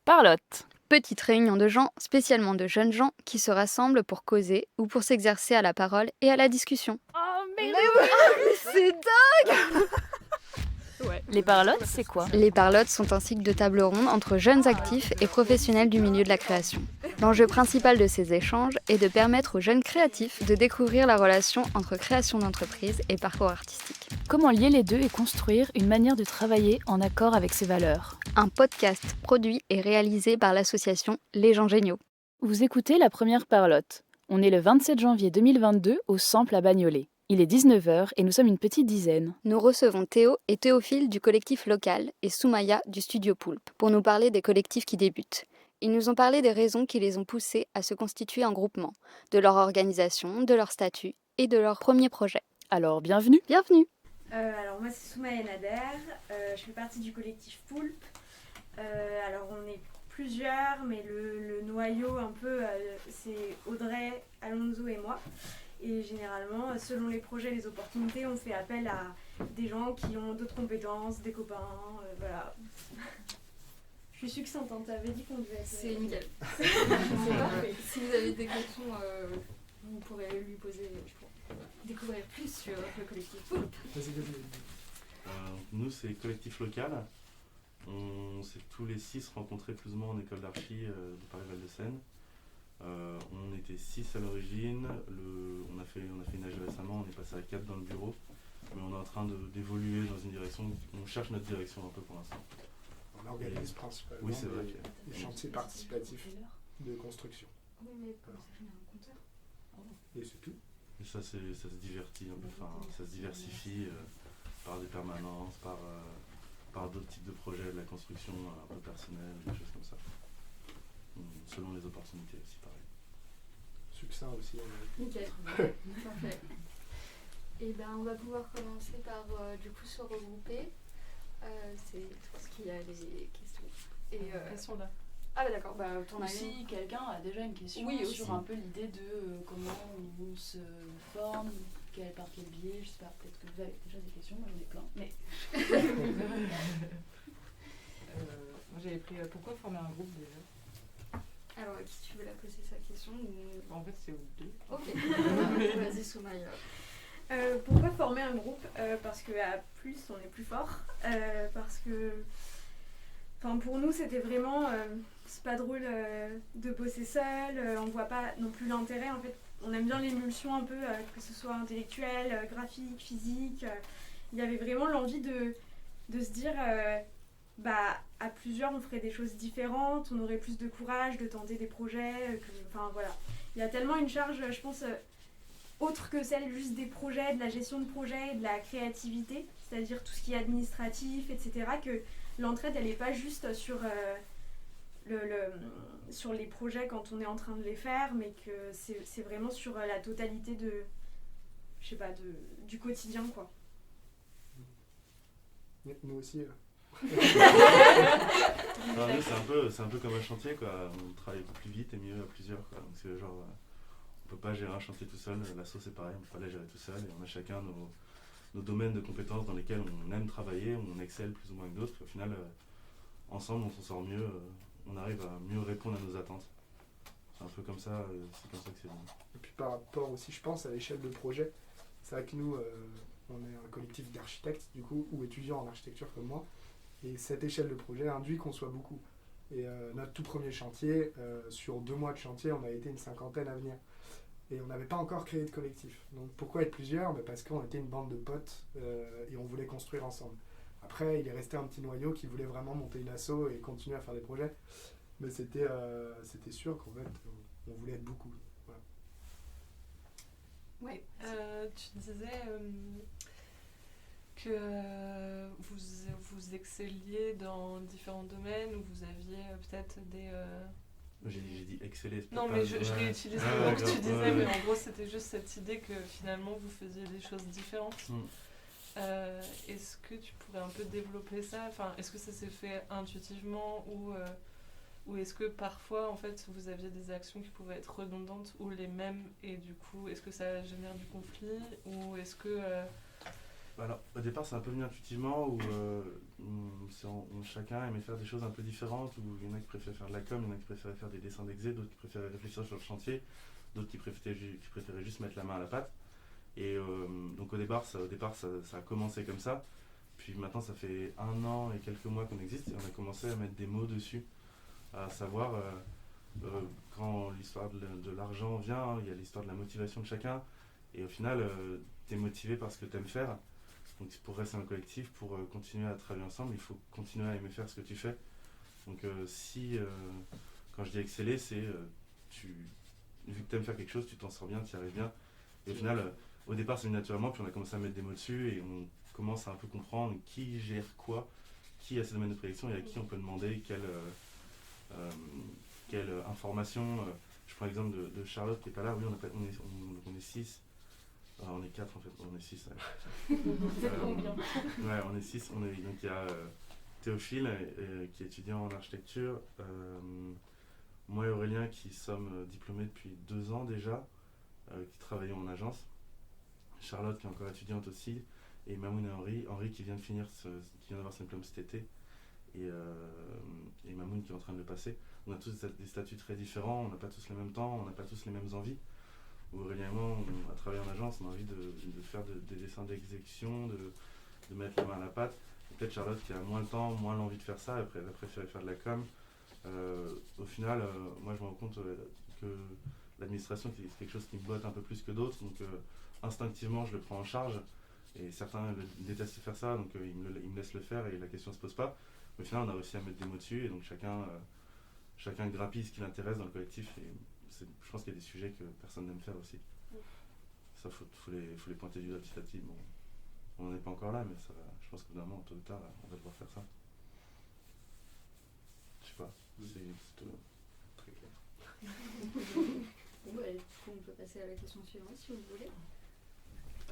Parlotte. Petite réunion de gens, spécialement de jeunes gens, qui se rassemblent pour causer ou pour s'exercer à la parole et à la discussion. Oh, mais C'est dingue! Les parlottes, c'est quoi? Les parlottes sont un cycle de tables rondes entre jeunes actifs et professionnels du milieu de la création. L'enjeu principal de ces échanges est de permettre aux jeunes créatifs de découvrir la relation entre création d'entreprise et parcours artistique. Comment lier les deux et construire une manière de travailler en accord avec ses valeurs? Un podcast produit et réalisé par l'association Les Gens Géniaux. Vous écoutez la première Parlotte. On est le 27 janvier 2022 au Sample à Bagnolet. Il est 19h et nous sommes une petite dizaine. Nous recevons Théo et Théophile du collectif local et Soumaya du studio Poulpe pour nous parler des collectifs qui débutent. Ils nous ont parlé des raisons qui les ont poussés à se constituer en groupement, de leur organisation, de leur statut et de leur premier projet. Alors, bienvenue. Bienvenue! Alors moi c'est Soumaya Nader, je fais partie du collectif Poulpe. Alors on est plusieurs, mais le noyau un peu c'est Audrey, Alonso et moi. Et généralement, selon les projets, les opportunités, on fait appel à des gens qui ont d'autres compétences, des copains, voilà. Je suis succincte, hein, t'avais dit qu'on devait être... C'est nickel. C'est parfait. Si vous avez des questions, vous pourrez lui poser pour découvrir plus sur le collectif Poulpe. Nous, c'est collectif local. On s'est tous les 6 rencontrés plus ou moins en école d'archi de Paris-Val-de-Seine. On était 6 à l'origine. On a fait une AG récemment, on est passé à 4 dans le bureau. Mais on est en train d'évoluer dans une direction. On cherche notre direction un peu pour l'instant. On organise principalement des chantiers participatifs de construction. Oui, mais comment ça génère un compteur? Et c'est tout. Et ça se divertit un peu, ça se diversifie par des permanences, par d'autres types de projets, de la construction un peu personnelle, des choses comme ça. Selon les opportunités aussi, pareil. Succinct aussi. Nickel. Parfait. Et ben on va pouvoir commencer par du coup se regrouper. C'est tout ce qui a les questions. Et Elles sont là. Ah bah d'accord, bah t'en as Si une. quelqu'un a déjà une question Oui, sur aussi. un peu l'idée de comment on se forme, par quel biais, je sais pas, peut-être que vous avez déjà des questions, moi j'en ai plein, mais... Moi j'avais pris pourquoi former un groupe déjà? Alors qui tu veux la poser sa question ou... En fait c'est aux deux. Ok. Vas-y Soumaya. Pourquoi former un groupe? Parce qu'à plus on est plus fort. Parce que pour nous c'était vraiment c'est pas drôle de bosser seul, on voit pas non plus l'intérêt en fait. On aime bien l'émulsion un peu, que ce soit intellectuelle, graphique, physique. Il y avait vraiment l'envie de se dire à plusieurs on ferait des choses différentes, on aurait plus de courage de tenter des projets. Voilà. Il y a tellement une charge, je pense, autre que celle juste des projets, de la gestion de projets, de la créativité, c'est-à-dire tout ce qui est administratif, etc., que l'entraide elle n'est pas juste sur sur les projets quand on est en train de les faire, mais que c'est vraiment sur la totalité du quotidien, quoi. Nous aussi. C'est un peu comme un chantier, quoi. On travaille plus vite et mieux à plusieurs, quoi. Donc c'est genre, on peut pas gérer un chantier tout seul. L'asso c'est pareil, on peut pas la gérer tout seul. Et on a chacun nos domaines de compétences dans lesquels on aime travailler, on excelle plus ou moins que d'autres. Au final, ensemble on s'en sort mieux. On arrive à mieux répondre à nos attentes. C'est un peu comme ça, c'est comme ça que c'est bien. Et puis par rapport aussi, je pense, à l'échelle de projet, c'est vrai que nous, on est un collectif d'architectes, du coup, ou étudiants en architecture comme moi, et cette échelle de projet induit qu'on soit beaucoup. Et notre tout premier chantier, sur 2 mois de chantier, on a été une 50aine à venir. Et on n'avait pas encore créé de collectif. Donc pourquoi être plusieurs? Parce qu'on était une bande de potes et on voulait construire ensemble. Après, il est resté un petit noyau qui voulait vraiment monter une asso et continuer à faire des projets. Mais c'était sûr qu'en fait, on voulait être beaucoup. Voilà. Ouais. Tu disais que vous excelliez dans différents domaines, où vous aviez peut-être des... J'ai dit exceller. Non, mais je réutilise le mot que tu disais, mais en gros c'était juste cette idée que finalement vous faisiez des choses différentes. Est-ce que tu pourrais un peu développer ça? Est-ce que ça s'est fait intuitivement ou est-ce que parfois en fait vous aviez des actions qui pouvaient être redondantes ou les mêmes et du coup est-ce que ça génère du conflit ou est-ce que Alors, au départ, c'est un peu venu intuitivement, où chacun aimait faire des choses un peu différentes, où il y en a qui préféraient faire de la com, il y en a qui préféraient faire des dessins d'exé, d'autres qui préféraient réfléchir sur le chantier, d'autres qui préféraient juste mettre la main à la pâte. Et donc au départ, ça a commencé comme ça. Puis maintenant, ça fait 1 an et quelques mois qu'on existe, et on a commencé à mettre des mots dessus, à savoir, quand l'histoire de l'argent vient, il y a l'histoire de la motivation de chacun, et au final, tu es motivé par ce que tu aimes faire. Donc pour rester un collectif, pour continuer à travailler ensemble, il faut continuer à aimer faire ce que tu fais. Donc quand je dis exceller, c'est vu que tu aimes faire quelque chose, tu t'en sors bien, tu y arrives bien. Et au final, au départ c'est venu naturellement, puis on a commencé à mettre des mots dessus et on commence à un peu comprendre qui gère quoi, qui a ses domaines de prédiction et à qui on peut demander quelle information. Je prends l'exemple de Charlotte qui n'est pas là. Oui, on est 6. On est 4 en fait, on est 6. Ouais, on est 6. Donc il y a Théophile qui est étudiant en architecture, moi et Aurélien qui sommes diplômés depuis 2 ans déjà, qui travaillons en agence, Charlotte qui est encore étudiante aussi, et Mamoun et Henri qui vient d'avoir son diplôme cet été, et Mamoun qui est en train de le passer. On a tous des statuts très différents, on n'a pas tous le même temps, on n'a pas tous les mêmes envies. Aurélien et moi, on a travaillé en agence, on a envie de faire des dessins d'exécution, de mettre la main à la pâte. Peut-être Charlotte qui a moins le temps, moins l'envie de faire ça, elle a préféré faire de la com. Au final, moi je me rends compte que l'administration c'est quelque chose qui me botte un peu plus que d'autres, donc instinctivement je le prends en charge, et certains détestent faire ça, donc ils me laissent le faire et la question se pose pas. Mais au final on a réussi à mettre des mots dessus, et donc chacun grappille ce qui l'intéresse dans le collectif, et je pense qu'il y a des sujets que personne n'aime faire aussi. Ça, faut les pointer du doigt petit à petit. Bon, on n'est pas encore là, mais ça va, je pense que finalement, tôt ou tard, on va devoir faire ça. Je sais pas, c'est tout très clair. Ouais, du coup, on peut passer à la question suivante si vous voulez.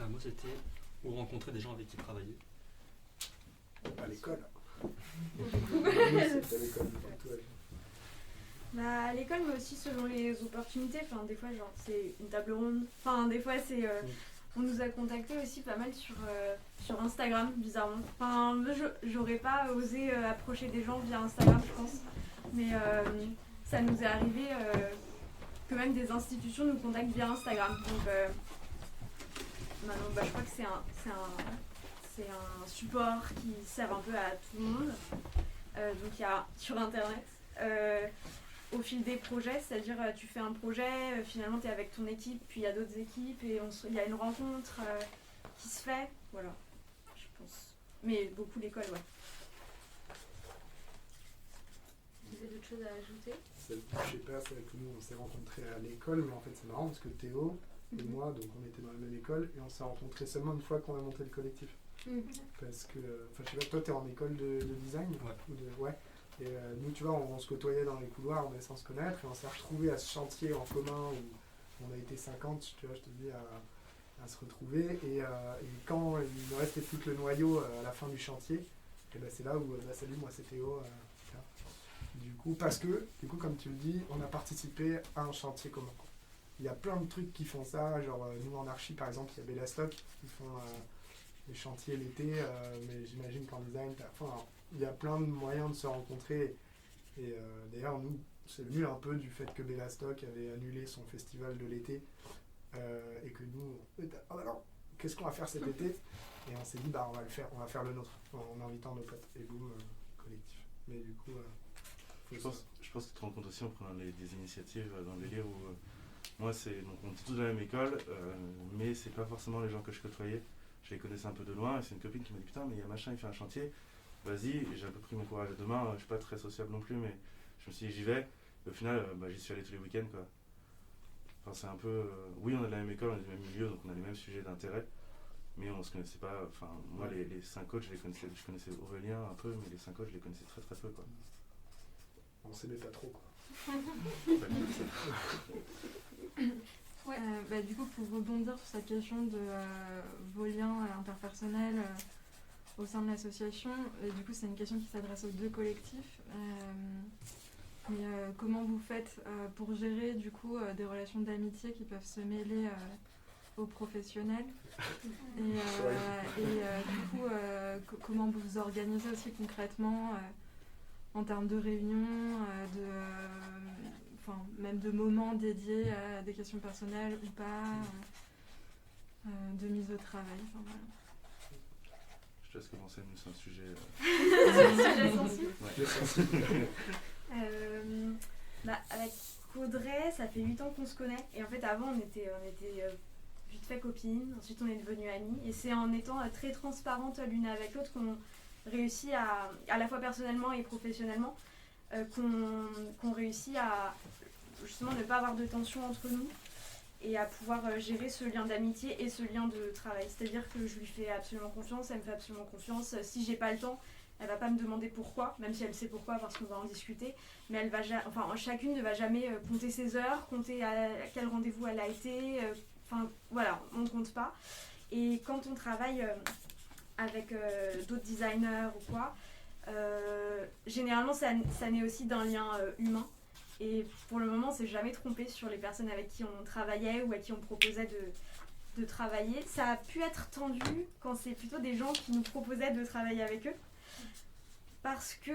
Moi, c'était où rencontrer des gens avec qui travailler. À l'école. C'était à l'école. Bah, à l'école, mais aussi selon les opportunités. Enfin, des fois, genre, c'est une table ronde. Enfin, des fois, c'est. On nous a contactés aussi pas mal sur Instagram, bizarrement. Enfin, j'aurais pas osé approcher des gens via Instagram, je pense. Mais ça nous est arrivé que même des institutions nous contactent via Instagram. Donc, maintenant, je crois que c'est un support qui sert un peu à tout le monde. Donc, il y a sur Internet. Au fil des projets, c'est-à-dire tu fais un projet, finalement tu es avec ton équipe, puis il y a d'autres équipes et il y a une rencontre qui se fait, voilà, je pense. Mais beaucoup l'école, ouais. Vous avez d'autres choses à ajouter? Je sais pas, c'est que nous on s'est rencontrés à l'école, mais en fait c'est marrant parce que Théo et moi, donc on était dans la même école et on s'est rencontrés seulement une fois qu'on a monté le collectif. Parce que, enfin je sais pas, toi t'es en école de design? Ouais. Et nous, tu vois, on se côtoyait dans les couloirs, mais sans se connaître, et on s'est retrouvés à ce chantier en commun où on a été 50, tu vois, je te dis, à se retrouver. Et quand il ne restait plus que le noyau à la fin du chantier, et ben c'est là où, salut, moi c'est Théo. Du coup, parce que, comme tu le dis, on a participé à un chantier commun. Il y a plein de trucs qui font ça, genre nous en archi, par exemple, il y a Bellastock qui font les chantiers l'été, mais j'imagine qu'en design, il y a plein de moyens de se rencontrer. Et d'ailleurs, nous, c'est venu un peu du fait que Bellastock avait annulé son festival de l'été et que nous, oh bah non, qu'est-ce qu'on va faire cet été? Et on s'est dit, bah on va faire le nôtre en invitant nos potes. Et boum, collectif. Mais du coup, je pense que tu te rends compte aussi en prenant des initiatives dans le délire où moi, donc on était tous dans la même école, mais c'est pas forcément les gens que je côtoyais. Je les connaissais un peu de loin et c'est une copine qui m'a dit putain, mais il y a machin, il fait un chantier. Vas-y, et j'ai un peu pris mon courage à deux mains, je suis pas très sociable non plus, mais je me suis dit j'y vais, et au final j'y suis allé tous les week-ends quoi. Enfin c'est un peu, oui on est de la même école, on est du même milieu, donc on a les mêmes sujets d'intérêt, mais on se connaissait pas, enfin moi les 5 coachs je connaissais Aurélien un peu, mais les 5 coachs je les connaissais très très peu quoi. On s'aimait pas trop quoi. Ouais. Du coup pour rebondir sur cette question de vos liens interpersonnels, au sein de l'association, du coup c'est une question qui s'adresse aux 2 collectifs. Mais comment vous faites pour gérer du coup des relations d'amitié qui peuvent se mêler aux professionnels. Du coup, comment vous vous organisez aussi concrètement en termes de réunions, même de moments dédiés à des questions personnelles ou pas, de mise au travail. Voilà. Je te laisse commencer, nous c'est un sujet... sensible. Avec Audrey, ça fait 8 ans qu'on se connaît. Et en fait, avant, on était vite fait copines. Ensuite, on est devenues amies. Et c'est en étant très transparentes l'une avec l'autre qu'on réussit à la fois personnellement et professionnellement, qu'on réussit à justement ne pas avoir de tension entre nous et à pouvoir gérer ce lien d'amitié et ce lien de travail. C'est-à-dire que je lui fais absolument confiance, elle me fait absolument confiance. Si j'ai pas le temps, elle va pas me demander pourquoi, même si elle sait pourquoi parce qu'on va en discuter, mais elle va chacune ne va jamais compter ses heures, compter à quel rendez-vous elle a été, voilà, on ne compte pas. Et quand on travaille avec d'autres designers ou quoi, généralement ça naît aussi d'un lien humain. Et pour le moment, on s'est jamais trompé sur les personnes avec qui on travaillait ou à qui on proposait de travailler. Ça a pu être tendu quand c'est plutôt des gens qui nous proposaient de travailler avec eux. Parce que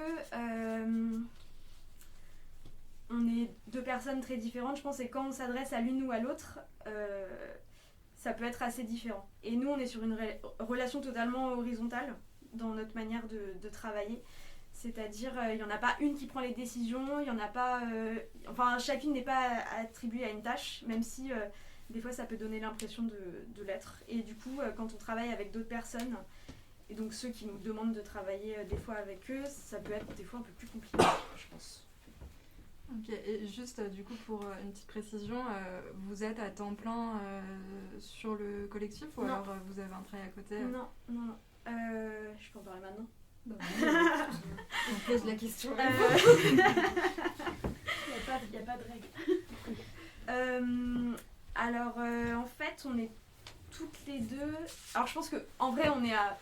on est deux personnes très différentes, je pense, et quand on s'adresse à l'une ou à l'autre, ça peut être assez différent. Et nous, on est sur une relation totalement horizontale dans notre manière de travailler. C'est-à-dire, il n'y en a pas une qui prend les décisions, il y en a pas... chacune n'est pas attribuée à une tâche, même si des fois ça peut donner l'impression de l'être. Et du coup, quand on travaille avec d'autres personnes, et donc ceux qui nous demandent de travailler des fois avec eux, ça peut être des fois un peu plus compliqué, je pense. Ok, et juste du coup pour une petite précision, vous êtes à temps plein sur le collectif ou Non. alors vous avez un travail à côté Non. Je peux en parler maintenant. On pose la question. Il n'y a pas de règle. En fait, on est toutes les deux... Alors je pense qu'en vrai, on est à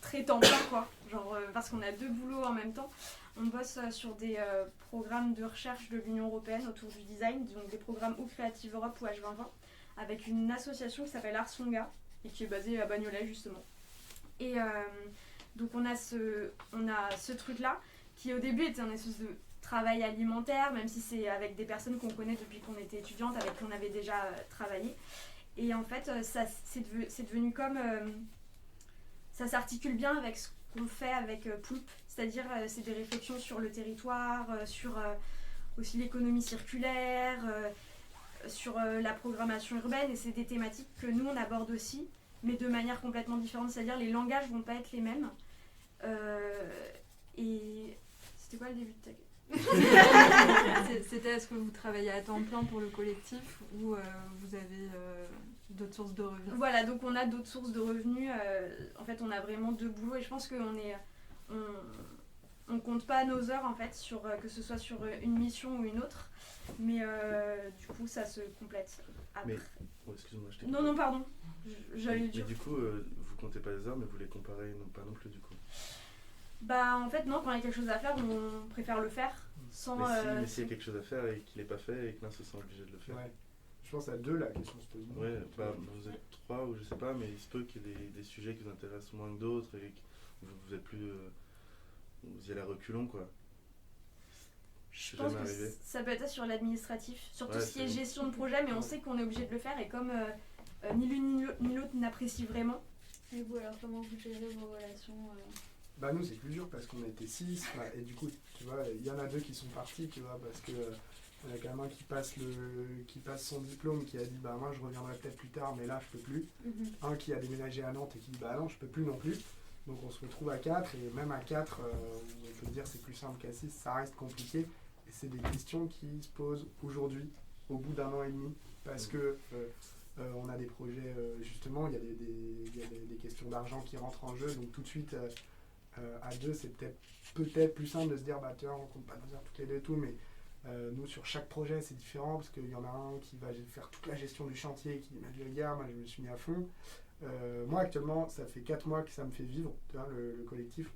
très temps plein, quoi. Parce qu'on a 2 boulots en même temps. On bosse sur des programmes de recherche de l'Union européenne autour du design, donc des programmes ou Creative Europe ou H2020, avec une association qui s'appelle Ars Longa et qui est basée à Bagnolet justement. Et donc on a ce truc-là qui au début était un espèce de travail alimentaire, même si c'est avec des personnes qu'on connaît depuis qu'on était étudiante, avec qui on avait déjà travaillé. Et en fait, c'est devenu comme... ça s'articule bien avec ce qu'on fait avec Poulpe, c'est-à-dire c'est des réflexions sur le territoire, sur aussi l'économie circulaire, sur la programmation urbaine, et c'est des thématiques que nous on aborde aussi, mais de manière complètement différente, c'est-à-dire les langages vont pas être les mêmes. Et c'était quoi le début de ta question? C'était est-ce que vous travaillez à temps plein pour le collectif ou vous avez d'autres sources de revenus? Voilà, donc on a d'autres sources de revenus. En fait, on a vraiment 2 boulots et je pense on compte pas nos heures en fait, que ce soit sur une mission ou une autre, mais du coup ça se complète après. excuse-moi, je t'ai Non, pardon. J'allais dire. Mais du coup, vous comptez pas les heures, mais vous les comparez pas non plus du coup. En fait non, quand il y a quelque chose à faire, on préfère le faire sans... Mais s'il y a quelque chose à faire et qu'il n'est pas fait et que l'un se sent obligé de le faire. Ouais. Je pense à 2 la question se pose. Ouais, vous êtes 3 ou je sais pas, mais il se peut qu'il y ait des sujets qui vous intéressent moins que d'autres et que vous êtes plus... vous y allez à reculons quoi. Je pense que ça peut être sur l'administratif, sur tout ce qui est gestion de projet, mais on sait qu'on est obligé de le faire et comme ni l'une ni l'autre n'apprécie vraiment. Et vous alors comment vous gérez vos relations Nous c'est plus dur parce qu'on était 6 et du coup tu vois il y en a 2 qui sont partis tu vois parce que il y a quand même un qui passe son diplôme qui a dit moi je reviendrai peut-être plus tard mais là je peux plus. Un qui a déménagé à Nantes et qui dit non je peux plus non plus. Donc on se retrouve à 4 et même à 4 on peut dire c'est plus simple qu'à 6, ça reste compliqué et c'est des questions qui se posent aujourd'hui au bout d'1 an et demi parce que on a des projets justement il y a des questions d'argent qui rentrent en jeu donc tout de suite à 2 c'est peut-être plus simple de se dire tiens on compte pas nos heures toutes les 2 et tout mais nous sur chaque projet c'est différent parce qu'il y en a un qui va faire toute la gestion du chantier qui m'a dit gars moi je me suis mis à fond. Moi actuellement ça fait 4 mois que ça me fait vivre tu vois, le collectif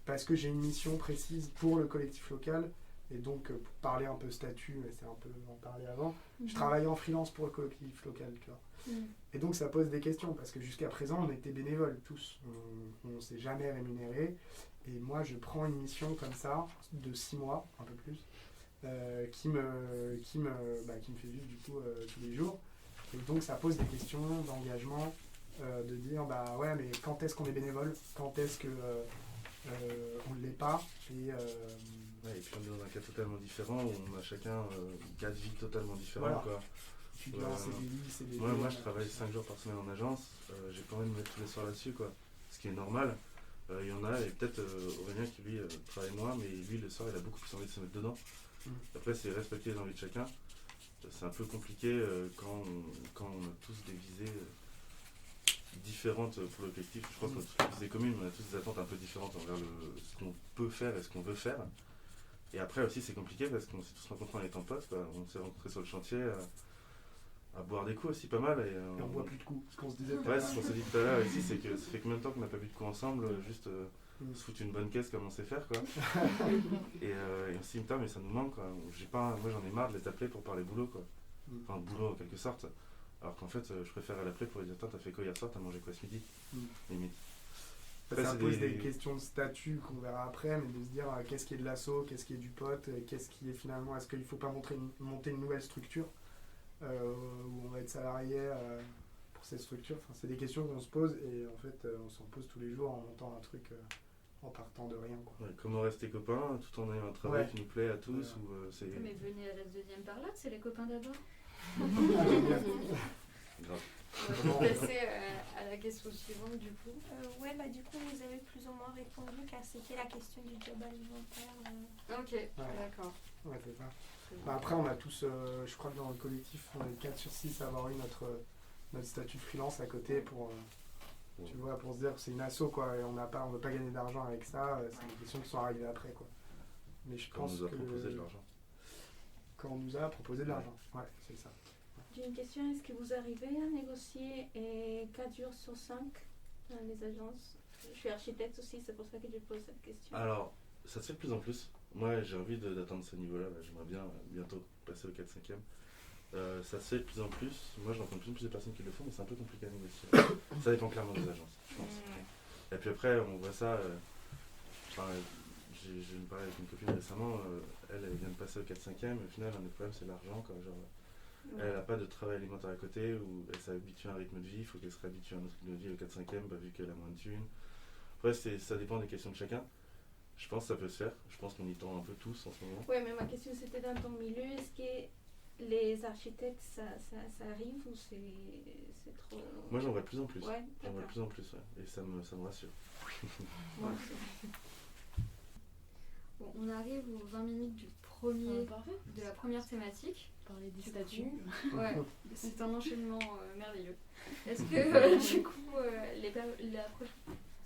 parce que j'ai une mission précise pour le collectif local Et donc, pour parler un peu statut, mais c'est un peu en parler avant, je travaillais en freelance pour le collectif local, tu vois. Et donc, ça pose des questions, parce que jusqu'à présent, on était bénévoles tous. On ne s'est jamais rémunérés. Et moi, je prends une mission comme ça, de 6 mois, un peu plus, qui me fait vivre du coup tous les jours. Et donc, ça pose des questions d'engagement, de dire, bah ouais, mais quand est-ce qu'on est bénévole? Quand est-ce que on ne l'est pas? Et puis on est dans un cas totalement différent où on a chacun 4 vies totalement différentes. Voilà. Quoi. Tu dois en CDI, CDD. Moi, je travaille 5 jours par semaine en agence, j'ai pas envie de me mettre tous les soirs là-dessus, quoi. Ce qui est normal. Il y en a, et peut-être Aurélien qui lui travaille moins, mais lui le soir il a beaucoup plus envie de se mettre dedans. Après, c'est respecter les envies de chacun. C'est un peu compliqué quand on a tous des visées différentes pour le collectif. Je pense qu'on a tous des visées communes, mais on a tous des attentes un peu différentes envers ce qu'on peut faire et ce qu'on veut faire. Et après aussi, c'est compliqué parce qu'on s'est tous rencontrés en étant potes, quoi. On s'est rencontrés sur le chantier à boire des coups aussi, pas mal. Et on boit plus de coups, ce qu'on se disait. Ouais, ce qu'on s'est dit tout à l'heure ici, c'est que ça fait combien de temps qu'on n'a pas bu de coups ensemble, juste se foutre une bonne caisse comme on sait faire, quoi. Et on s'est dit, putain, mais ça nous manque, quoi. Moi, j'en ai marre de les appeler pour parler boulot, quoi. Enfin, boulot en quelque sorte. Alors qu'en fait, je préfère l'appeler pour lui dire, t'as fait quoi hier soir, t'as mangé quoi ce midi, limite. Après, ça pose des questions de statut qu'on verra après, mais de se dire qu'est-ce qui est de l'asso, qu'est-ce qui est du pote, qu'est-ce qui est finalement, est-ce qu'il ne faut pas monter une nouvelle structure où on va être salarié pour cette structure. Enfin, c'est des questions qu'on se pose et en fait on s'en pose tous les jours en montant un truc en partant de rien, quoi. Ouais, comment rester copains tout en ayant un travail qui nous plaît à tous. Mais venez à la deuxième parlotte, c'est les copains d'abord. Grave. On va passer à la question suivante du coup. Du coup vous avez plus ou moins répondu car c'était la question du job alimentaire. Ok, d'accord. Ouais, c'est ça. Après on a tous, je crois que dans le collectif on est 4 sur 6 à avoir eu notre statut freelance à côté pour, tu vois, pour se dire que c'est une asso, quoi, et on veut pas gagner d'argent avec ça, c'est des questions qui sont arrivées après, quoi. Mais je pense que... Quand on nous a proposé de l'argent. Ouais, c'est ça. J'ai une question, est-ce que vous arrivez à négocier 4 jours sur 5 dans les agences? Je suis architecte aussi, c'est pour ça que je pose cette question. Alors, ça se fait de plus en plus. Moi, j'ai envie d'atteindre ce niveau-là. J'aimerais bien bientôt passer au 4-5e. Ça se fait de plus en plus. Moi, je rencontre plus de personnes qui le font, mais c'est un peu compliqué à négocier. Ça dépend clairement des agences, je pense. Et puis après, on voit ça. J'ai parlé avec une copine récemment. Elle vient de passer au 4-5e. Au final, un des problèmes, c'est l'argent, quoi. Elle n'a pas de travail alimentaire à côté, où elle s'est habituée à un rythme de vie. Il faut qu'elle se réhabitue à un autre rythme de vie au 4-5e, vu qu'elle a moins de thunes. Après, ça dépend des questions de chacun. Je pense que ça peut se faire. Je pense qu'on y tend un peu tous en ce moment. Oui, mais ma question c'était dans ton milieu, est-ce que les architectes, ça arrive ou c'est trop... Moi j'en vois de plus en plus. Ouais, j'en vois de plus en plus, ouais. Et ça me rassure. Bon, on arrive aux 20 minutes de la première thématique. Parler des statuts. Ouais, c'est un enchaînement merveilleux. Est-ce que du coup,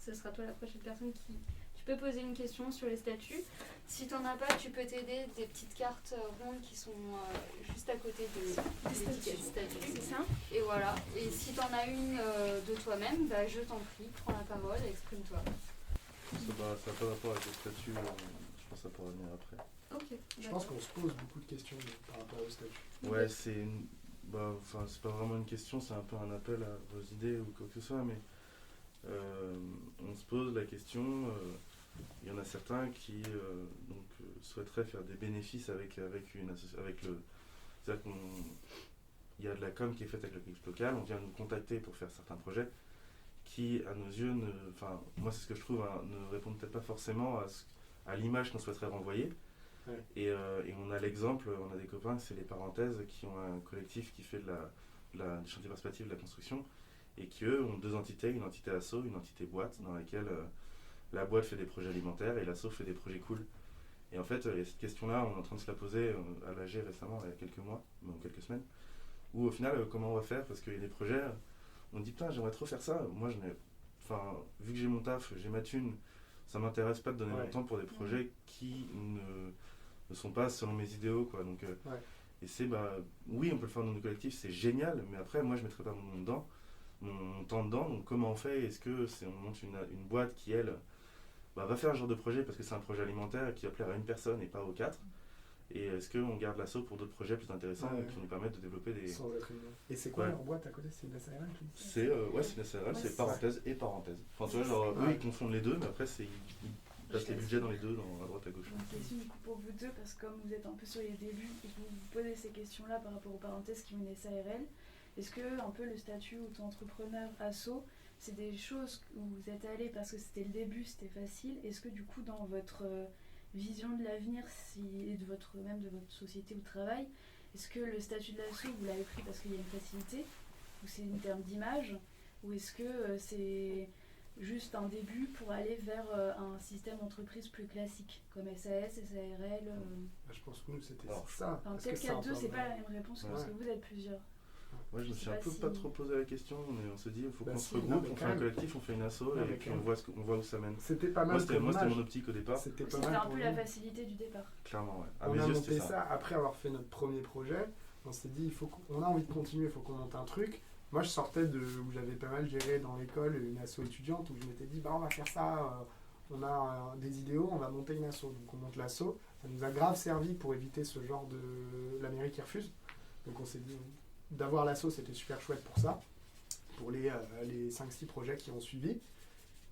ce sera toi la prochaine personne qui... Tu peux poser une question sur les statuts. Si t'en as pas, tu peux t'aider des petites cartes rondes qui sont juste à côté des statuts. C'est ça. Et voilà. Et si t'en as une de toi-même, je t'en prie, prends la parole et exprime-toi. Ça n'a pas rapport avec le statut, je pense que ça pourra venir après. Ok. Je pense qu'on se pose beaucoup de questions par rapport au statut. Ouais, c'est pas vraiment une question, c'est un peu un appel à vos idées ou quoi que ce soit, mais on se pose la question. Il y en a certains qui souhaiteraient faire des bénéfices avec le... C'est-à-dire qu'il y a de la com qui est faite avec le collectif local, on vient nous contacter pour faire certains projets qui, à nos yeux, moi c'est ce que je trouve, ne répondent peut-être pas forcément à l'image qu'on souhaiterait renvoyer. Ouais. Et on a l'exemple, on a des copains, c'est les Parenthèses, qui ont un collectif qui fait du chantier participatif de la construction, et qui eux ont 2 entités, une entité asso, une entité boîte, dans laquelle la boîte fait des projets alimentaires et l'asso fait des projets cool. Et en fait, il y a cette question-là, on est en train de se la poser à l'AG récemment, il y a quelques mois, même quelques semaines, où au final, comment on va faire? Parce qu'il y a des projets, on dit putain, j'aimerais trop faire ça. Moi, vu que j'ai mon taf, j'ai ma thune, ça m'intéresse pas de donner mon temps pour des projets qui ne sont pas selon mes idéaux, quoi. Donc, et c'est, oui, on peut le faire dans nos collectifs, c'est génial, mais après, moi, je mettrais pas mon temps dedans. Donc, comment on fait? Est-ce que on monte une boîte qui, elle, va faire un genre de projet parce que c'est un projet alimentaire qui va plaire à une personne et pas aux 4? Et est-ce qu'on garde l'asso pour d'autres projets plus intéressants qui nous permettent de développer des... Sans être Et c'est quoi leur boîte à côté? C'est une SARL? C'est une SARL, c'est parenthèse et parenthèse. Enfin, tu vois, genre, eux, ils confondent les deux, mais après, ils passent les budgets dans les deux, à droite, à gauche. Une question du coup pour vous deux, parce que comme vous êtes un peu sur les débuts, et que vous vous posez ces questions-là par rapport aux parenthèses qui ont une SARL, est-ce que un peu le statut auto-entrepreneur asso, c'est des choses où vous êtes allé parce que c'était le début, c'était facile? Est-ce que du coup, dans votre vision de l'avenir et de votre société ou travail, est-ce que le statut de l'asso, vous l'avez pris parce qu'il y a une facilité, ou c'est une terme d'image, ou est-ce que c'est juste un début pour aller vers un système d'entreprise plus classique, comme SAS, SARL Je pense que nous, c'était ça. Enfin, peut-être qu'à deux, c'est pas la même réponse parce que vous êtes plusieurs. Ouais, je me suis un peu pas trop posé la question, mais on se dit, il faut qu'on se regroupe, on fait un collectif, on fait une asso, et puis on voit où ça mène. C'était pas mal. Moi, c'était mon optique au départ. C'était un peu la facilité du départ. Clairement, ouais. On a monté ça après avoir fait notre premier projet. On s'est dit, on a envie de continuer, il faut qu'on monte un truc. Moi, je sortais où j'avais pas mal géré dans l'école une asso étudiante, où je m'étais dit, on va faire ça, on a des idéaux, on va monter une asso. Donc on monte l'asso. Ça nous a grave servi pour éviter ce genre la mairie qui refuse. Donc on s'est dit... D'avoir l'asso, c'était super chouette pour ça, pour les 5-6 projets qui ont suivi.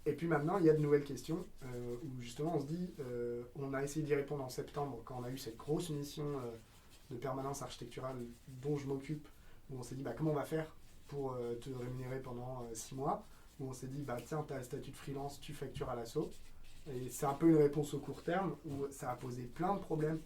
Et puis maintenant, il y a de nouvelles questions où justement on se dit, on a essayé d'y répondre en septembre quand on a eu cette grosse mission de permanence architecturale dont je m'occupe, où on s'est dit comment on va faire pour te rémunérer pendant 6 mois, où on s'est dit tiens, tu as le statut de freelance, tu factures à l'asso. Et c'est un peu une réponse au court terme où ça a posé plein de problèmes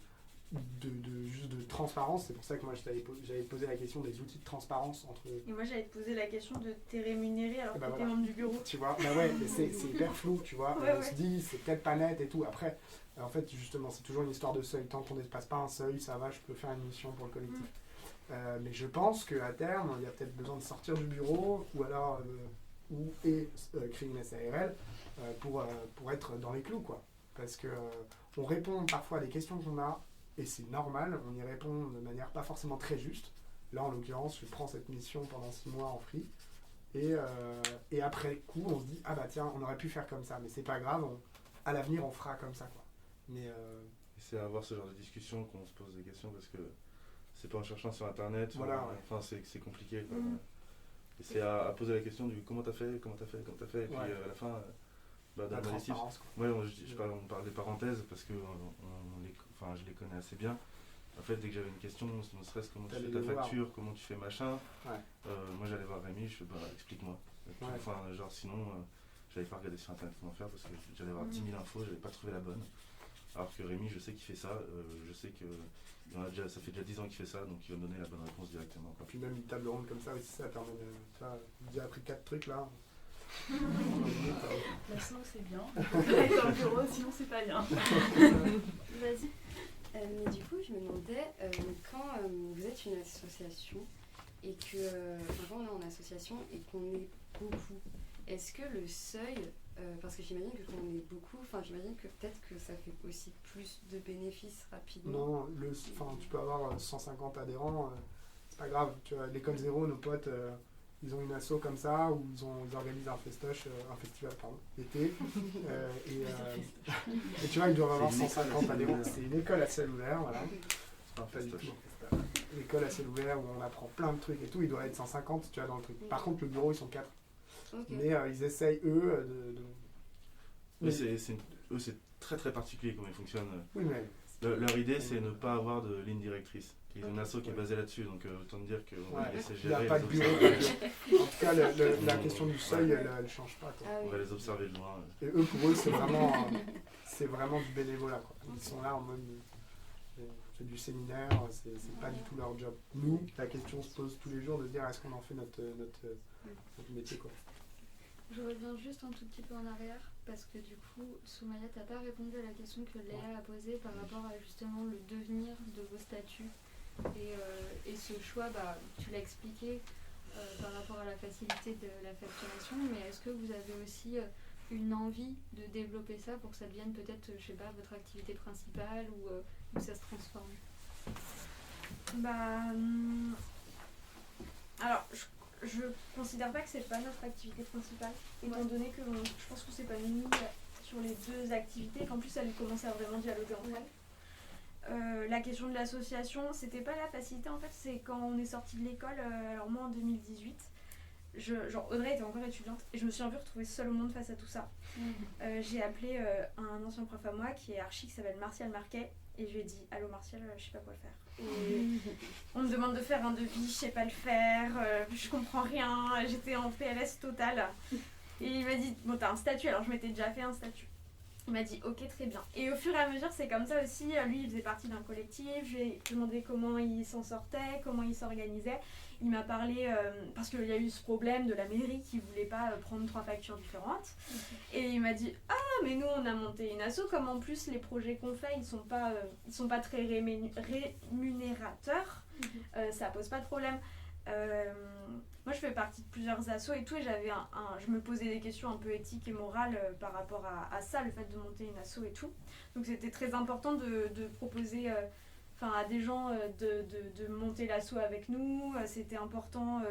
juste de transparence. C'est pour ça que moi j'avais posé la question des outils de transparence entre... Et moi j'allais te poser la question de t'es rémunéré alors que t'es membre du bureau. Tu vois, mais c'est hyper flou, tu vois. On se dit c'est peut-être pas net et tout. Après, en fait justement c'est toujours une histoire de seuil. Tant qu'on ne dépasse pas un seuil, ça va, je peux faire une mission pour le collectif. Mais je pense qu'à terme, il y a peut-être besoin de sortir du bureau ou alors créer une SARL pour être dans les clous, quoi. Parce que on répond parfois à des questions qu'on a. Et c'est normal, on y répond de manière pas forcément très juste. Là, en l'occurrence, je prends cette mission pendant 6 mois en free. Et après coup, on se dit, tiens, on aurait pu faire comme ça. Mais c'est pas grave, à l'avenir, on fera comme ça, quoi. Mais c'est à avoir ce genre de discussion qu'on se pose des questions parce que c'est pas en cherchant sur Internet. Voilà, enfin, c'est compliqué, quoi. Et c'est à poser la question du comment t'as fait. Et puis à la fin... dans le collectif, on parle des parenthèses parce que je les connais assez bien. En fait, dès que j'avais une question, ne serait-ce comment tu fais ta facture, comment tu fais machin, moi j'allais voir Rémi, je fais explique-moi. Sinon, j'allais pas regarder sur Internet comment faire parce que j'allais avoir 10 000 infos, j'allais pas trouver la bonne. Alors que Rémi, je sais qu'il fait ça, je sais que ça fait déjà 10 ans qu'il fait ça, donc il va me donner la bonne réponse directement, quoi. Puis même une table ronde comme ça aussi, ça permet de... J'ai déjà appris 4 trucs là. L'asso c'est bien, être dans le bureau sinon c'est pas bien. Vas-y. Mais du coup je me demandais, quand vous êtes une association et que quand on est en association et qu'on est beaucoup, est-ce que le seuil, parce que j'imagine que quand on est beaucoup, j'imagine que peut-être que ça fait aussi plus de bénéfices rapidement. Non, tu peux avoir 150 adhérents, c'est pas grave. Tu vois, l'école zéro, nos potes... Ils ont une asso comme ça où ils organisent un festival l'été. Et tu vois, ils doivent avoir 150 adhérents. C'est une école à ciel ouvert, voilà. Pas du tout. L'école à ciel ouvert où on apprend plein de trucs et tout. Il doit être 150, tu vois, dans le truc. Par contre, le bureau, ils sont 4. Okay. Mais ils essayent, eux, de... c'est très très particulier comment ils fonctionnent. Oui, mais... Leur idée, c'est ne pas avoir de ligne directrice. Ils ont une asso qui est basée là-dessus, donc autant dire qu'on va les laisser gérer. Il n'y a pas de bureau. En tout cas, la question du seuil, elle ne change pas. On va les observer de loin. Et eux, pour eux, c'est vraiment du bénévolat, quoi. Ils sont là en mode... C'est du séminaire, c'est pas du tout leur job. Nous, la question se pose tous les jours de dire est-ce qu'on en fait notre métier, quoi. Je reviens juste un tout petit peu en arrière parce que du coup, Soumaya, t'as pas répondu à la question que Léa a posée par rapport à justement le devenir de vos statuts et ce choix, tu l'as expliqué par rapport à la facilité de la facturation, mais est-ce que vous avez aussi une envie de développer ça pour que ça devienne peut-être, je sais pas, votre activité principale ou ça se transforme? Alors, je considère pas que c'est pas notre activité principale, étant donné que je pense qu'on s'épanouit sur les deux activités, qu'en plus elles commencent à vraiment dialoguer entre elles. la question de l'association, c'était pas la facilité en fait, c'est quand on est sorti de l'école, alors moi en 2018, genre Audrey était encore étudiante et je me suis un peu retrouvée seule au monde face à tout ça. J'ai appelé un ancien prof à moi qui est archi, qui s'appelle Martial Marquet, et je lui ai dit allô Martial, je sais pas quoi faire. Et on me demande de faire un devis, je sais pas le faire, je comprends rien, j'étais en PLS total. Et il m'a dit bon t'as un statut, alors je m'étais déjà fait un statut. Il m'a dit ok très bien. Et au fur et à mesure c'est comme ça aussi, lui il faisait partie d'un collectif, je lui ai demandé comment il s'en sortait, comment il s'organisait. Il m'a parlé, parce qu'il y a eu ce problème de la mairie qui voulait pas prendre 3 factures différentes. Et il m'a dit ah mais nous on a monté une asso, comme en plus les projets qu'on fait ils sont pas très rémunérateurs, ça pose pas de problème. Moi je fais partie de plusieurs assos et tout, et je me posais des questions un peu éthiques et morales par rapport à ça, le fait de monter une asso et tout. Donc c'était très important de proposer à des gens de monter l'asso avec nous. C'était important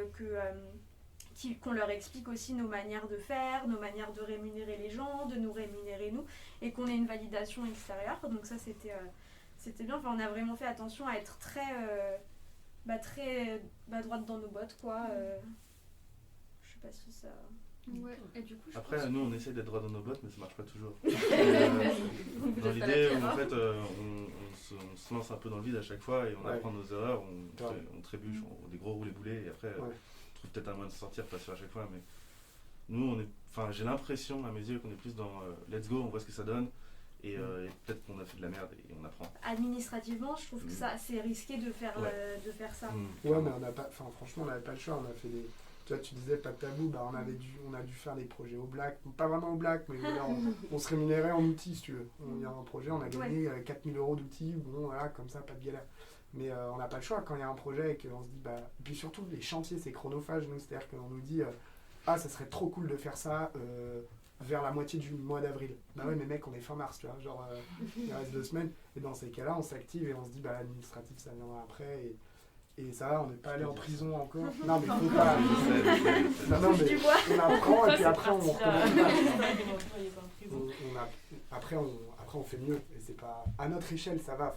qu'on leur explique aussi nos manières de faire, nos manières de rémunérer les gens, de nous rémunérer nous, et qu'on ait une validation extérieure. Donc ça c'était bien. On a vraiment fait attention à être très droite dans nos bottes quoi. Je sais pas si ça... Ouais, et du coup, après, nous on essaie d'être droit dans nos bottes, mais ça marche pas toujours. Dans l'idée où en fait on se lance un peu dans le vide à chaque fois et on apprend nos erreurs, on trébuche, on des gros roulés boulets et après on trouve peut-être un moyen de sortir, pas sûr à chaque fois, mais nous j'ai l'impression à mes yeux qu'on est plus dans let's go, on voit ce que ça donne. Et peut-être qu'on a fait de la merde et on apprend. Administrativement, je trouve que ça c'est risqué de faire ça. Ouais, mais franchement, on n'avait pas le choix. On a fait des. Toi, tu disais pas de tabou, on a dû faire des projets au black. Pas vraiment au black, mais voilà, on se rémunérait en outils, si tu veux. Il y a un projet, on a gagné 4000 € d'outils. Bon, voilà, comme ça, pas de galère. Mais on n'a pas le choix quand il y a un projet et qu'on se dit. Et puis surtout, les chantiers, c'est chronophage, nous. C'est-à-dire qu'on nous dit ça serait trop cool de faire ça. Vers la moitié du mois d'avril. Bah ouais mais mec on est fin mars tu vois, genre il reste 2 semaines et dans ces cas là on s'active et on se dit l'administratif ça viendra après et ça va, on n'est pas allé en prison encore. Non mais faut pas. Non mais on apprend et puis après on après on fait mieux et c'est pas à notre échelle ça va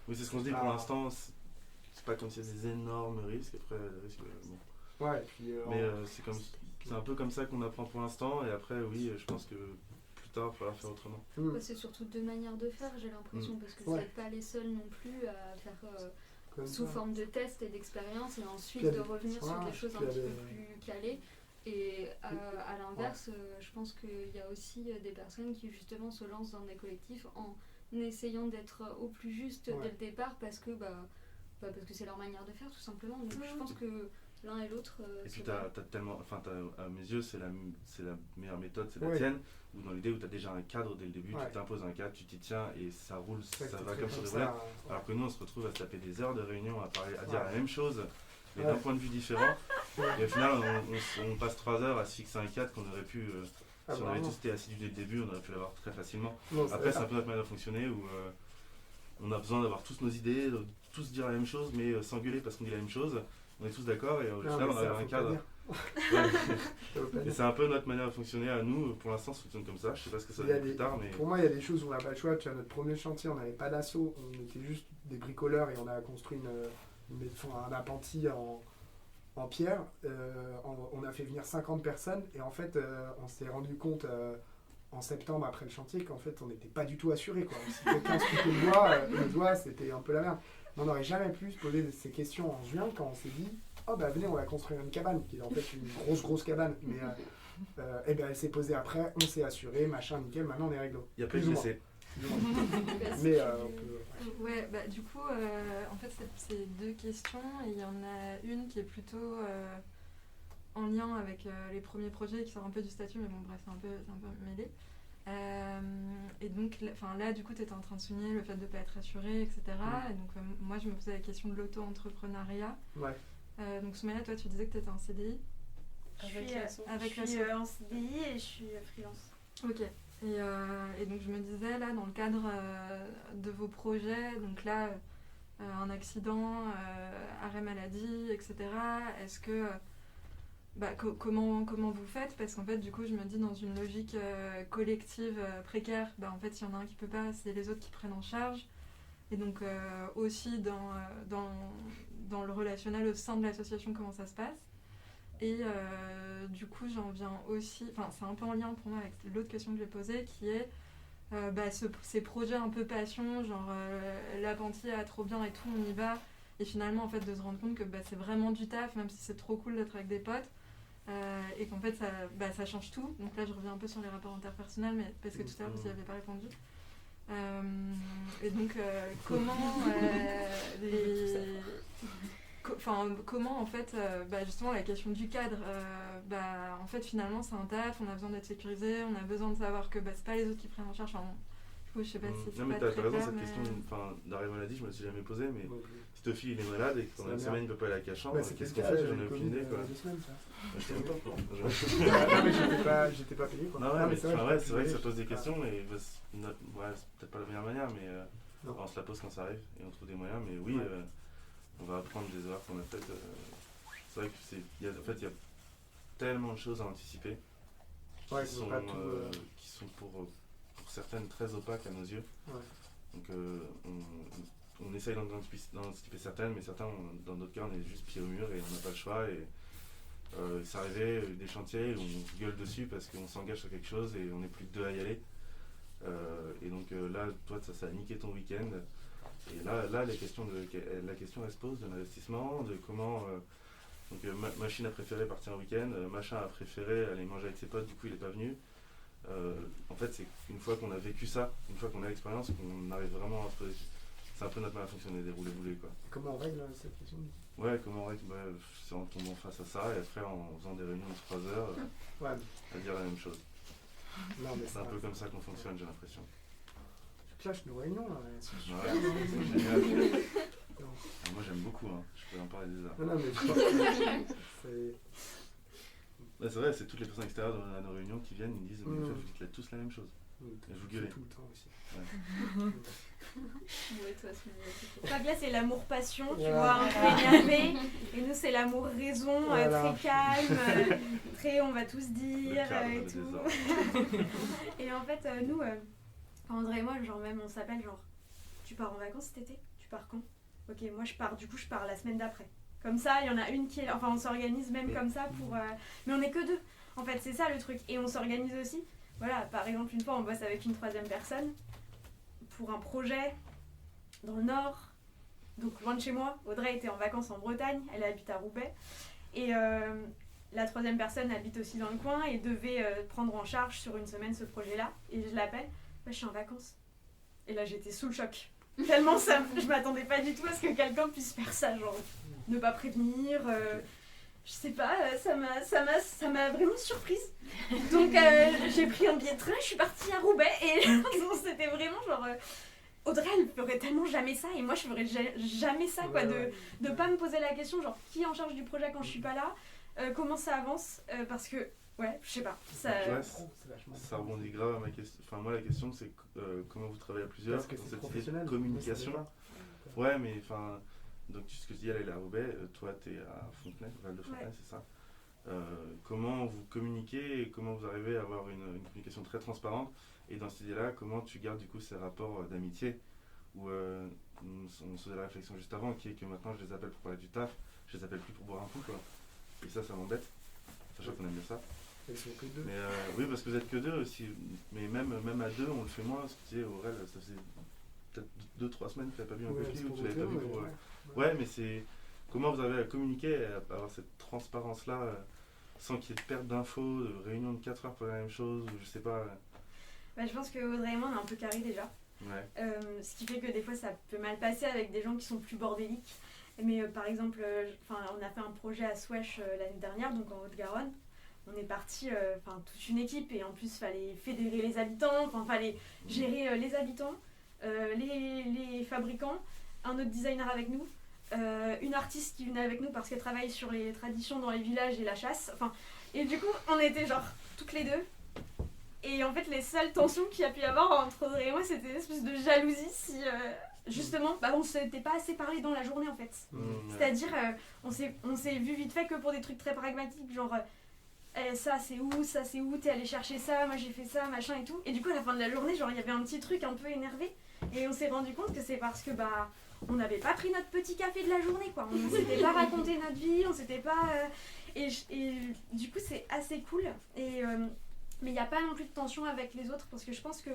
oui c'est ce qu'on se dit pour l'instant, c'est pas comme s'il y a des énormes risques après bon. Ouais et puis mais c'est un peu comme ça qu'on apprend pour l'instant et après oui je pense que plus tard il faudra faire autrement. C'est surtout 2 manières de faire j'ai l'impression parce que vous n'êtes pas les seuls non plus à faire sous forme de test et d'expérience et ensuite de revenir sur des choses un petit peu plus calées et à l'inverse je pense qu'il y a aussi des personnes qui justement se lancent dans des collectifs en essayant d'être au plus juste dès le départ parce que c'est leur manière de faire tout simplement donc je pense que l'un et l'autre. Et puis t'as tellement, à mes yeux, c'est la meilleure méthode, c'est la tienne, où dans l'idée où t'as déjà un cadre dès le début, tu t'imposes un cadre, tu t'y tiens et ça roule, ça va comme sur des roulettes. Alors que nous, on se retrouve à se taper des heures de réunion à dire la même chose, mais d'un point de vue différent. Et au final, on passe 3 heures à se fixer un cadre qu'on aurait pu, si on avait tous été assidus dès le début, on aurait pu l'avoir très facilement. Après, c'est un peu notre manière de fonctionner où on a besoin d'avoir tous nos idées, de tous dire la même chose, mais s'engueuler parce qu'on dit la même chose. On est tous d'accord et au final on arrive à un cadre. Et c'est un peu notre manière de fonctionner à nous. Pour l'instant, ça fonctionne comme ça. Je sais pas ce que ça va être plus tard. Mais... Pour moi, il y a des choses où on n'a pas le choix. Tu vois, notre premier chantier, on n'avait pas d'assaut. On était juste des bricoleurs et on a construit un appentis en pierre. On a fait venir 50 personnes et en fait, on s'est rendu compte en septembre après le chantier qu'en fait, on n'était pas du tout assuré. Si quelqu'un se coupait le doigt, c'était un peu la merde. On n'aurait jamais pu se poser ces questions en juin quand on s'est dit venez on va construire une cabane qui est en fait une grosse cabane mais elle s'est posée après, on s'est assuré, machin, nickel, maintenant on est réglo. Il y a plus de laisser. Mais du coup en fait c'est 2 questions et il y en a une qui est plutôt en lien avec les premiers projets qui sort un peu du statut mais bon bref c'est un peu mêlé. Et donc là du coup tu étais en train de souligner le fait de ne pas être assuré etc. Et donc moi je me posais la question de l'auto-entrepreneuriat. Donc Soumaya toi tu disais que tu étais en CDI je suis en CDI et je suis freelance. Ok et donc je me disais là dans le cadre de vos projets donc là un accident, arrêt maladie etc. Est-ce que comment vous faites parce qu'en fait du coup je me dis dans une logique collective précaire en fait s'il y en a un qui peut pas c'est les autres qui prennent en charge Et donc aussi dans le relationnel au sein de l'association, comment ça se passe. Et du coup, j'en viens aussi, enfin c'est un peu en lien pour moi avec l'autre question que j'ai posée, qui est ces projets un peu passion, genre l'apprenti trop bien et tout, on y va. Et finalement, en fait, de se rendre compte que c'est vraiment du taf, même si c'est trop cool d'être avec des potes. Et qu'en fait, ça change tout. Donc là, je reviens un peu sur les rapports interpersonnels, mais parce que tout à l'heure, vous n'y avez pas répondu. Et donc, comment en fait, justement la question du cadre, en fait finalement c'est un taf, on a besoin d'être sécurisé, on a besoin de savoir que c'est pas les autres qui prennent en charge. Enfin, du coup, je sais pas si c'est non, mais pas t'as très raison, clair, cette mais... question d'arrêt maladie, je me suis jamais posée, mais si Tofi il est malade et que pendant une semaine il peut pas aller à la chambre, qu'est-ce qu'on fait? J'en ai aucune idée, quoi. Je sais même pas, quoi. Non, mais j'étais pas payé, quoi. Non, ouais, mais c'est vrai que ça pose des questions, et c'est peut-être pas la meilleure manière, mais on se la pose quand ça arrive et on trouve des moyens, mais oui, on va apprendre des erreurs qu'on a faites. C'est vrai qu'il y a tellement de choses à anticiper qui sont pour certaines très opaques à nos yeux. Donc on essaye d'anticiper certaines, mais dans d'autres cas on est juste pied au mur et on n'a pas le choix. Et c'est arrivé des chantiers où on se gueule dessus parce qu'on s'engage sur quelque chose et on n'est plus que deux à y aller. Et donc là, toi ça a niqué ton week-end. Et là la question elle se pose de l'investissement, de comment... Machine a préféré partir un week-end, Machin a préféré aller manger avec ses potes, du coup il n'est pas venu. En fait, c'est une fois qu'on a vécu ça, une fois qu'on a l'expérience, qu'on arrive vraiment à se poser. C'est un peu notre mal à fonctionner, des roulés quoi. Comment on règle cette question? Ouais, comment on règle? C'est en tombant face à ça et après en faisant des réunions de 3 heures à dire la même chose. C'est un peu comme ça qu'on fonctionne, j'ai l'impression. Tu clashes nos réunions là, c'est super. C'est génial. Moi j'aime beaucoup, je peux en parler des heures. Non, mais je pense que c'est vrai, c'est toutes les personnes extérieures à nos réunions qui viennent, ils me disent mais vous dites tous la même chose. Et vous gueulez. Tout le temps aussi. Fabien c'est l'amour-passion, tu vois, un peu énervé. Et nous c'est l'amour-raison, très calme, très on va tous dire et tout. Et en fait, nous, André et moi, genre même on s'appelle genre, tu pars en vacances cet été? Tu pars quand? Ok, moi je pars la semaine d'après. Comme ça, il y en a une qui est... Enfin, on s'organise même comme ça pour... Mais on n'est que deux. En fait, c'est ça le truc. Et on s'organise aussi. Voilà, par exemple, une fois, on bosse avec une 3e personne pour un projet dans le Nord. Donc, loin de chez moi. Audrey était en vacances en Bretagne. Elle habite à Roubaix. Et la 3e personne habite aussi dans le coin et devait prendre en charge sur une semaine ce projet-là. Et je l'appelle. Je suis en vacances. Et là, j'étais sous le choc. Tellement ça, je m'attendais pas du tout à ce que quelqu'un puisse faire ça, genre ne pas prévenir, je sais pas, ça m'a vraiment surprise. Donc j'ai pris un billet de train, je suis partie à Roubaix et c'était vraiment genre Audrey elle ferait tellement jamais ça et moi je ferais jamais ça quoi, de pas me poser la question genre qui est en charge du projet quand je suis pas là, comment ça avance, parce que je sais pas. Ça rebondit grave à ma question. Enfin, moi, la question, c'est comment vous travaillez à plusieurs dans cette idée de communication. Ouais, mais enfin, donc ce que je dis, elle est à Roubaix, toi, tu es à Fontenay, Val de Fontenay, c'est ça. Comment vous communiquez et comment vous arrivez à avoir une communication très transparente? Et dans cette idée-là, comment tu gardes du coup ces rapports d'amitié où on se faisait la réflexion juste avant, qui est que maintenant, je les appelle pour parler du taf, je les appelle plus pour boire un coup, quoi. Et ça m'embête, sachant qu'on aime bien ça. Que deux. Mais oui, parce que vous êtes que deux aussi, mais même à deux, on le fait moins. Tu sais, Aurel, ça faisait peut-être 2-3 semaines que tu n'avais pas vu un copier ou que tu l'avais pas vu pour. Ouais, mais c'est comment vous avez à communiquer et à avoir cette transparence-là sans qu'il y ait de perte d'infos, de réunion de 4 heures pour la même chose, ou je sais pas. Je pense que Audrey et moi, on est un peu carré déjà. Ce qui fait que des fois, ça peut mal passer avec des gens qui sont plus bordéliques. Mais par exemple, on a fait un projet à Souèche l'année dernière, donc en Haute-Garonne. On est parti, toute une équipe, et en plus, il fallait fédérer les habitants, fallait gérer les habitants, les fabricants, un autre designer avec nous, une artiste qui venait avec nous parce qu'elle travaille sur les traditions dans les villages et la chasse. Et du coup, on était genre toutes les deux. Et en fait, les seules tensions qu'il y a pu y avoir entre Audrey et moi, c'était une espèce de jalousie si... justement, on s'était pas assez parlé dans la journée en fait. C'est-à-dire, on s'est vu vite fait que pour des trucs très pragmatiques, genre ça c'est où, t'es allé chercher ça, moi j'ai fait ça, machin et tout. Et du coup, à la fin de la journée, genre il y avait un petit truc un peu énervé. Et on s'est rendu compte que c'est parce que on n'avait pas pris notre petit café de la journée, quoi. On ne s'était pas raconté notre vie, on s'était pas... Et du coup, c'est assez cool. Mais il n'y a pas non plus de tension avec les autres, parce que je pense que...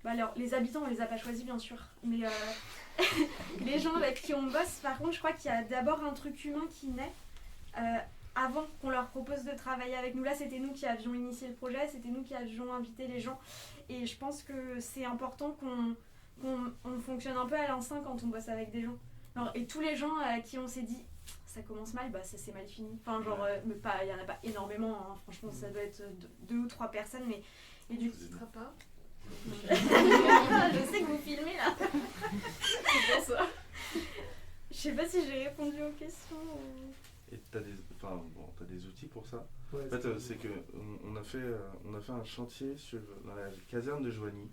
alors, les habitants, on les a pas choisis, bien sûr. Mais les gens avec qui on bosse, par contre, je crois qu'il y a d'abord un truc humain qui naît avant qu'on leur propose de travailler avec nous. Là, c'était nous qui avions initié le projet, c'était nous qui avions invité les gens. Et je pense que c'est important qu'on fonctionne un peu à l'instinct quand on bosse avec des gens. Alors, et tous les gens à qui on s'est dit ça commence mal, ça s'est mal fini. Enfin, genre, mais pas, il y en a pas énormément, hein. Franchement, ça doit être 2 ou 3 personnes, mais et du coup, Ce sera pas. je sais que vous filmez là. C'est pour ça. Je sais pas si j'ai répondu aux questions. Et t'as des outils pour ça. Ouais, en fait, c'est que on a fait un chantier dans la caserne de Joigny,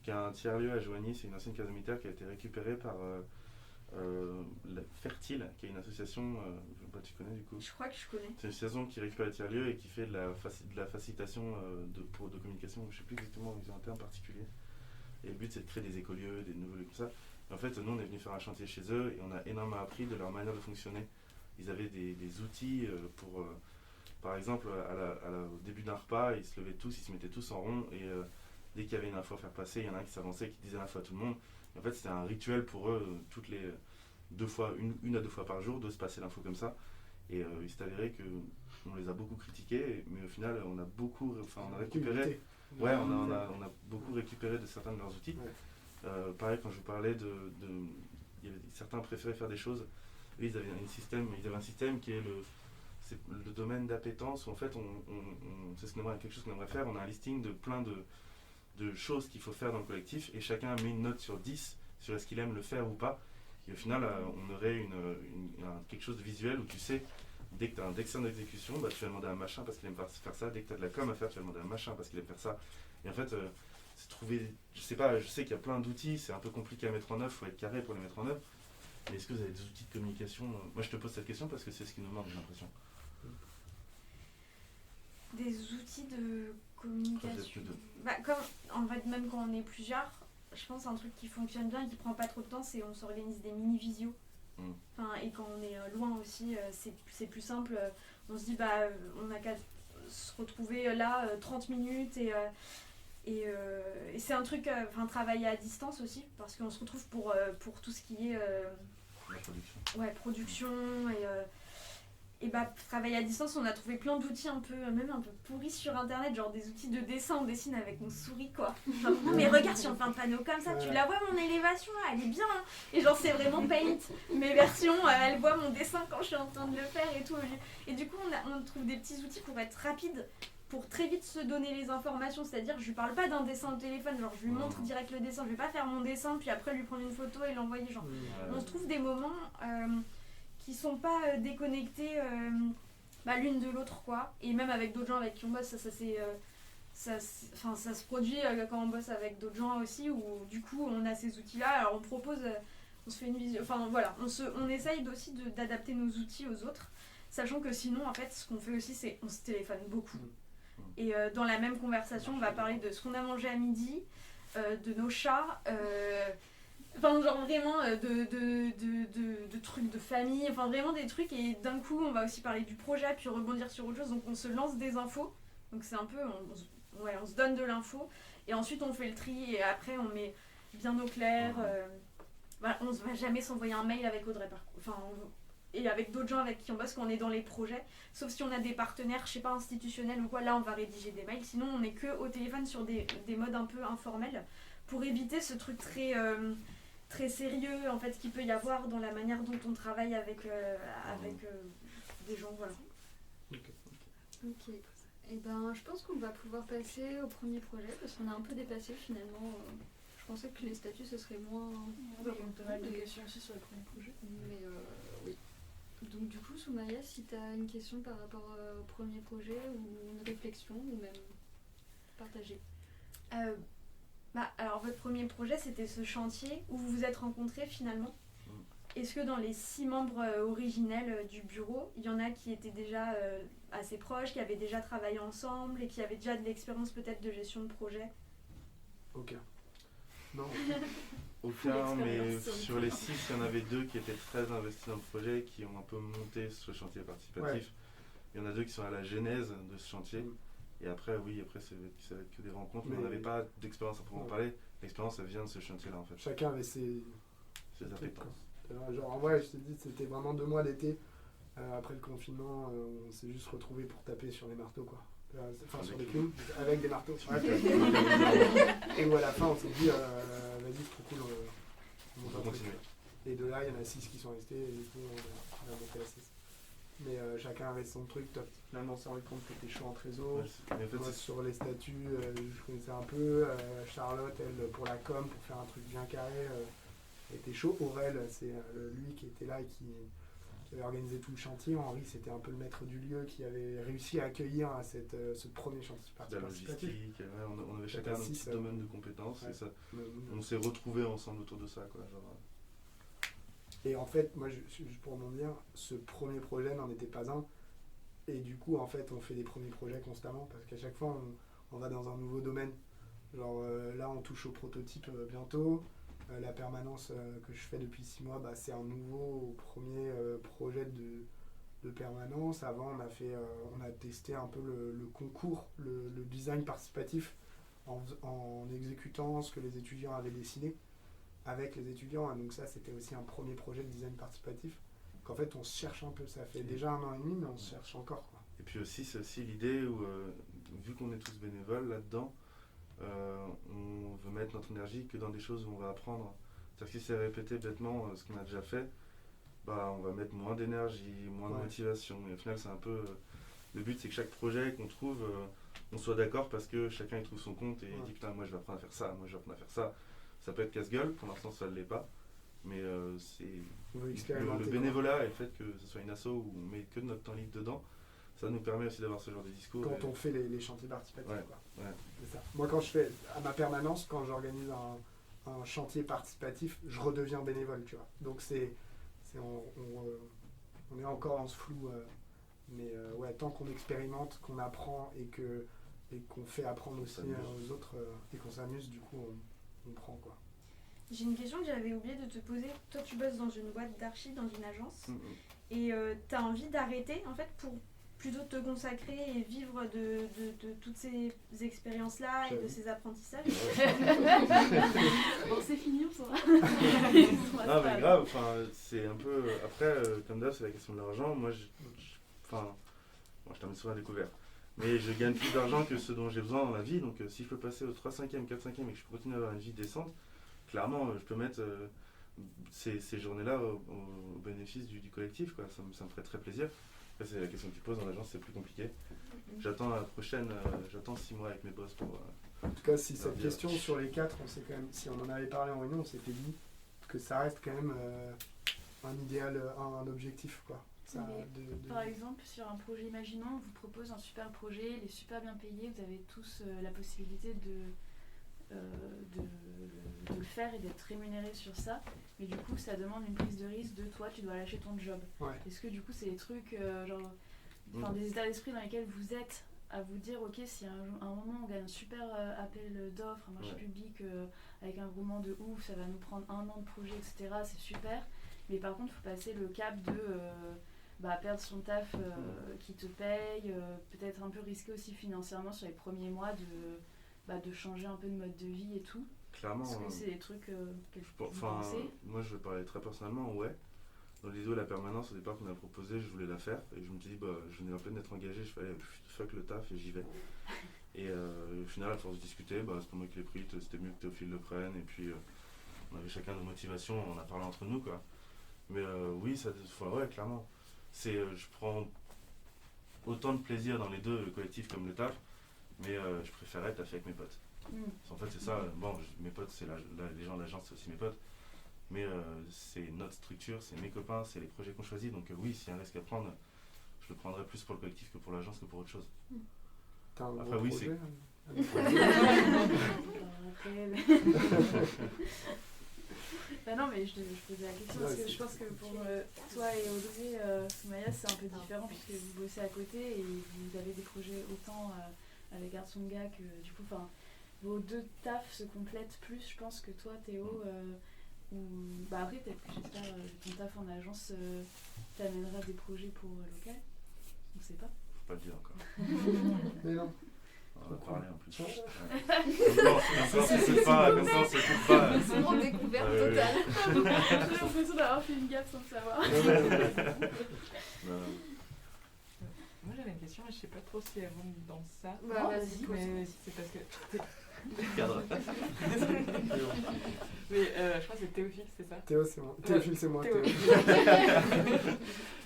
qui est un tiers-lieu à Joigny. C'est une ancienne caserne militaire qui a été récupérée par la Fertile, qui est une association, tu connais du coup. Je crois que je connais. C'est une association qui récupère les tiers-lieux et qui fait de la facilitation de communication. Je sais plus exactement, ils ont un terme particulier. Et le but, c'est de créer des écolieux, des nouveaux lieux comme ça. Et en fait, nous, on est venu faire un chantier chez eux et on a énormément appris de leur manière de fonctionner. Ils avaient des outils pour, par exemple, au début d'un repas, ils se levaient tous, ils se mettaient tous en rond et dès qu'il y avait une info à faire passer, il y en a un qui s'avançait, qui disait l'info à tout le monde. Et en fait, c'était un rituel pour eux, toutes les une à deux fois par jour, de se passer l'info comme ça. Et il s'est avéré qu'on les a beaucoup critiqués, mais au final, on a récupéré. Ouais, on a beaucoup récupéré de certains de leurs outils. Ouais. Pareil, quand je vous parlais certains préféraient faire des choses. Eux, ils avaient un système qui est le domaine d'appétence où en fait, c'est quelque chose qu'on aimerait faire. On a un listing de plein de choses qu'il faut faire dans le collectif et chacun met une note sur 10 sur est-ce qu'il aime le faire ou pas. Et au final, on aurait quelque chose de visuel où tu sais, dès que tu as un dessin d'exécution, tu vas demander à un machin parce qu'il aime faire ça. Dès que tu as de la com à faire, tu vas demander à un machin parce qu'il aime faire ça. Et en fait, c'est trouver, je sais qu'il y a plein d'outils, c'est un peu compliqué à mettre en œuvre, il faut être carré pour les mettre en œuvre. Mais est-ce que vous avez des outils de communication? Moi, je te pose cette question parce que c'est ce qui nous manque, j'ai l'impression. Des outils de communication. Comme, en fait, même quand on est plusieurs, je pense un truc qui fonctionne bien et qui prend pas trop de temps, c'est on s'organise des mini-visios. Et quand on est loin aussi, c'est plus simple. On se dit, on n'a qu'à se retrouver là 30 minutes et c'est un truc, travailler à distance aussi, parce qu'on se retrouve pour tout ce qui est la production. Ouais, production et travailler à distance, on a trouvé plein d'outils même un peu pourris sur internet, genre des outils de dessin, on dessine avec une souris quoi. Genre, non mais regarde, si on fait un panneau comme ça, tu la vois mon élévation là, elle est bien hein. Et genre c'est vraiment Paint, mes versions, elle voit mon dessin quand je suis en train de le faire et tout. Et du coup on trouve des petits outils pour être rapide, pour très vite se donner les informations, c'est-à-dire je lui parle pas d'un dessin au téléphone, genre je lui montre direct le dessin, je vais pas faire mon dessin puis après lui prendre une photo et l'envoyer, genre on se trouve des moments qui sont pas déconnectés l'une de l'autre quoi, et même avec d'autres gens avec qui on bosse, ça se produit quand on bosse avec d'autres gens aussi, où du coup on a ces outils là, alors on propose, on se fait une visio, on essaye aussi d'adapter nos outils aux autres, sachant que sinon en fait ce qu'on fait aussi c'est on se téléphone beaucoup. Et dans la même conversation, on va parler de ce qu'on a mangé à midi, de nos chats, genre vraiment de trucs de famille, vraiment des trucs. Et d'un coup, on va aussi parler du projet, puis rebondir sur autre chose. Donc on se lance des infos. Donc c'est un peu, on se donne de l'info. Et ensuite, on fait le tri et après, on met bien au clair. On ne va jamais s'envoyer un mail avec Audrey, et avec d'autres gens avec qui on bosse quand on est dans les projets, sauf si on a des partenaires, je sais pas, institutionnels ou quoi, là on va rédiger des mails, sinon on est que au téléphone sur des modes un peu informels, pour éviter ce truc très sérieux en fait qu'il peut y avoir dans la manière dont on travaille avec des gens, voilà. Ok. Et je pense qu'on va pouvoir passer au premier projet, parce qu'on a un peu dépassé finalement. Je pensais que les statuts ce serait moins... Il y a pas mal de questions aussi sur le premier projet. Mais oui. Donc du coup, Soumaya, si tu as une question par rapport au premier projet ou une réflexion ou même partager. Alors votre premier projet c'était ce chantier où vous vous êtes rencontrés finalement. Est-ce que dans les 6 membres originels du bureau, il y en a qui étaient déjà assez proches, qui avaient déjà travaillé ensemble et qui avaient déjà de l'expérience peut-être de gestion de projet? Aucun. Non. Aucun, mais L'expérience sur les 6, il y en avait 2 qui étaient très investis dans le projet, qui ont un peu monté ce chantier participatif. Il y en a 2 qui sont à la genèse de ce chantier. Et après, oui, après ça va être que des rencontres, mais on n'avait pas d'expérience à pouvoir en parler. L'expérience, elle vient de ce chantier-là, en fait. Chacun avait ses appétences. Genre, en vrai, je te dis, c'était vraiment 2 mois d'été. Après le confinement, on s'est juste retrouvés pour taper sur les marteaux, quoi. Enfin, sur des clous, avec des marteaux. Et où à la fin, on s'est dit, vas-y, c'est trop cool, on va continuer. Et de là, il y en a 6 qui sont restés, et du coup, on a monté à 6. Mais chacun avait son truc. Finalement, on s'est rendu compte que t'étais chaud en trésor. Moi, sur les statuts, je connaissais un peu. Charlotte, elle, pour la com, pour faire un truc bien carré, était chaud. Aurel, c'est lui qui était là et qui avait organisé tout le chantier. Henri, c'était un peu le maître du lieu qui avait réussi à accueillir ce premier chantier participatif. La logistique, on avait chacun un petit domaine de compétences et ça, on s'est retrouvés ensemble autour de ça, quoi. Et en fait, moi, pour m'en dire, ce premier projet n'en était pas un. Et du coup, en fait, on fait des premiers projets constamment parce qu'à chaque fois, on va dans un nouveau domaine. Genre là, on touche au prototype bientôt. La permanence que je fais depuis 6 mois, c'est un nouveau premier projet de permanence. Avant, on a testé un peu le concours, le design participatif en exécutant ce que les étudiants avaient dessiné avec les étudiants. Donc ça, c'était aussi un premier projet de design participatif. Qu'en fait, on se cherche un peu. Ça fait déjà 1 an et demi, mais on se cherche encore, quoi. Et puis aussi, c'est aussi l'idée où, vu qu'on est tous bénévoles là-dedans, on veut mettre notre énergie que dans des choses où on va apprendre. C'est-à-dire que si c'est répéter bêtement ce qu'on a déjà fait, on va mettre moins d'énergie, moins de motivation. Et au final, c'est un peu... le but, c'est que chaque projet qu'on trouve, on soit d'accord parce que chacun il trouve son compte et il dit putain, moi je vais apprendre à faire ça, moi je vais apprendre à faire ça. Ça peut être casse-gueule, pour l'instant ça ne l'est pas. Mais c'est le bénévolat et le fait que ce soit une asso où on met que de notre temps libre dedans, ça nous permet aussi d'avoir ce genre de discours. Quand on fait les chantiers participatifs, quoi. Ouais. C'est ça. Moi, quand je fais à ma permanence, quand j'organise un chantier participatif, je redeviens bénévole, tu vois. Donc on est encore dans ce flou. Mais tant qu'on expérimente, qu'on apprend et qu'on fait apprendre aussi aux autres et qu'on s'amuse, du coup, on prend, quoi. J'ai une question que j'avais oublié de te poser. Toi, tu bosses dans une boîte d'archi, dans une agence, et tu as envie d'arrêter, en fait, pour plutôt te consacrer et vivre de toutes ces expériences-là et de ces apprentissages. Bon, c'est fini, on s'en va. Non, mais grave, c'est un peu... Après, comme d'hab, c'est la question de l'argent. Moi, je termine souvent à découvert. Mais je gagne plus d'argent que ce dont j'ai besoin dans la vie. Donc, si je peux passer au 3/5e, 4/5e et que je peux continuer à avoir une vie décente, clairement, je peux mettre ces journées-là au bénéfice du collectif, quoi. Ça me ferait très plaisir. Après, c'est la question que tu poses dans l'agence, c'est plus compliqué. J'attends la prochaine, j'attends 6 mois avec mes boss pour... en tout cas, si cette question sur les 4, on sait quand même, si on en avait parlé en réunion, on s'était dit que ça reste quand même un idéal, un objectif, quoi. Ça, Par exemple, sur un projet, imaginons, on vous propose un super projet, il est super bien payé, vous avez tous la possibilité de le faire et d'être rémunéré sur ça, mais du coup ça demande une prise de risque de toi, tu dois lâcher ton job. Est-ce que du coup c'est des trucs des états d'esprit dans lesquels vous êtes à vous dire ok, si à un moment on gagne un super appel d'offres, un marché public avec un groupement de ouf, ça va nous prendre 1 an de projet, etc., c'est super, mais par contre il faut passer le cap de perdre son taf qui te paye, peut-être un peu risqué aussi financièrement sur les premiers mois de changer un peu de mode de vie et tout. Clairement. Est-ce que c'est des trucs que vous pensez ? Moi je vais parler très personnellement, Dans l'idée de la permanence, au départ qu'on m'a proposé, je voulais la faire. Et je me suis dit, je venais à peine d'être engagé, je fais fuck le taf et j'y vais. Et au final, à force de discuter, c'est pas moi qui l'ai pris, c'était mieux que Théophile le prenne. Et puis on avait chacun nos motivations, on a parlé entre nous, quoi. Mais oui, clairement. Je prends autant de plaisir dans les deux, le collectif comme le taf. Mais je préférais taffer avec mes potes. En fait, c'est ça. Mes potes, c'est les gens de l'agence, c'est aussi mes potes. Mais c'est notre structure, c'est mes copains, c'est les projets qu'on choisit. Donc oui, s'il y a un risque à prendre, je le prendrai plus pour le collectif que pour l'agence que pour autre chose. T'as un Après, oui, projet, non, mais je posais la question parce que je pense que pour toi et Audrey, Soumaya, c'est un peu différent puisque vous bossez à côté et vous avez des projets autant avec Artsonga que du coup, vos deux tafs se complètent plus, je pense, que toi, Théo. Ou bah après, peut-être que j'espère ton taf en agence t'amènera des projets pour local. On sait pas. Faut pas le dire encore. Mais non. On va parler en plus. Ouais. Comme ça, on se coupe pas. C'est vraiment découverte Ouais, ouais, totale. J'ai l'impression d'avoir fait une gaffe sans le savoir. Non. Moi j'avais une question, mais je sais pas trop si elle rentre dans ça. Bah, Non, vas-y. Mais c'est parce que. Cadre. Mais je crois que c'est Théophile, c'est ça? Théo, c'est moi. Théophile, c'est moi. Théo. Théo.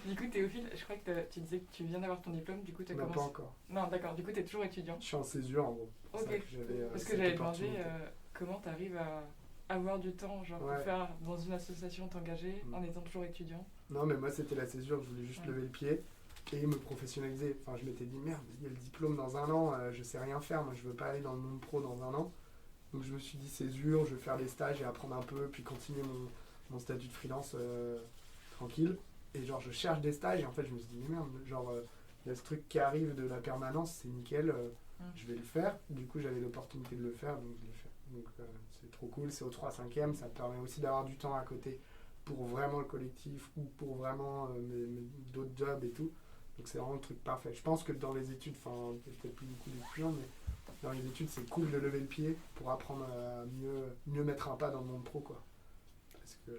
Du coup, Théophile, je crois que tu disais que tu viens d'avoir ton diplôme, du coup tu as Mais commencé. pas encore. Non, d'accord, du coup tu es toujours étudiant. Je suis en césure en gros. C'est Ok. vrai que j'avais, Parce que cette j'avais demandé opportunité. comment tu arrives à avoir du temps, genre Ouais. pour faire dans une association, t'engager en étant toujours étudiant. Non, mais moi c'était la césure, je voulais juste Ouais. lever le pied et me professionnaliser. Enfin, je m'étais dit merde, il y a le diplôme dans un an, je sais rien faire, moi je veux pas aller dans le monde pro dans un an. Donc je me suis dit césure, je vais faire des stages et apprendre un peu, puis continuer mon statut de freelance tranquille. Et genre je cherche des stages et en fait je me suis dit mais merde, genre il y a ce truc qui arrive de la permanence, c'est nickel, je vais le faire. Du coup j'avais l'opportunité de le faire, donc je l'ai fait. Donc c'est trop cool, c'est au 3/5e, ça me permet aussi d'avoir du temps à côté pour vraiment le collectif ou pour vraiment d'autres jobs et tout. Donc c'est vraiment le truc parfait. Je pense que dans les études, enfin peut-être plus beaucoup d'étudiants, mais dans les études c'est cool de lever le pied pour apprendre à mieux mettre un pas dans le monde pro quoi. Parce que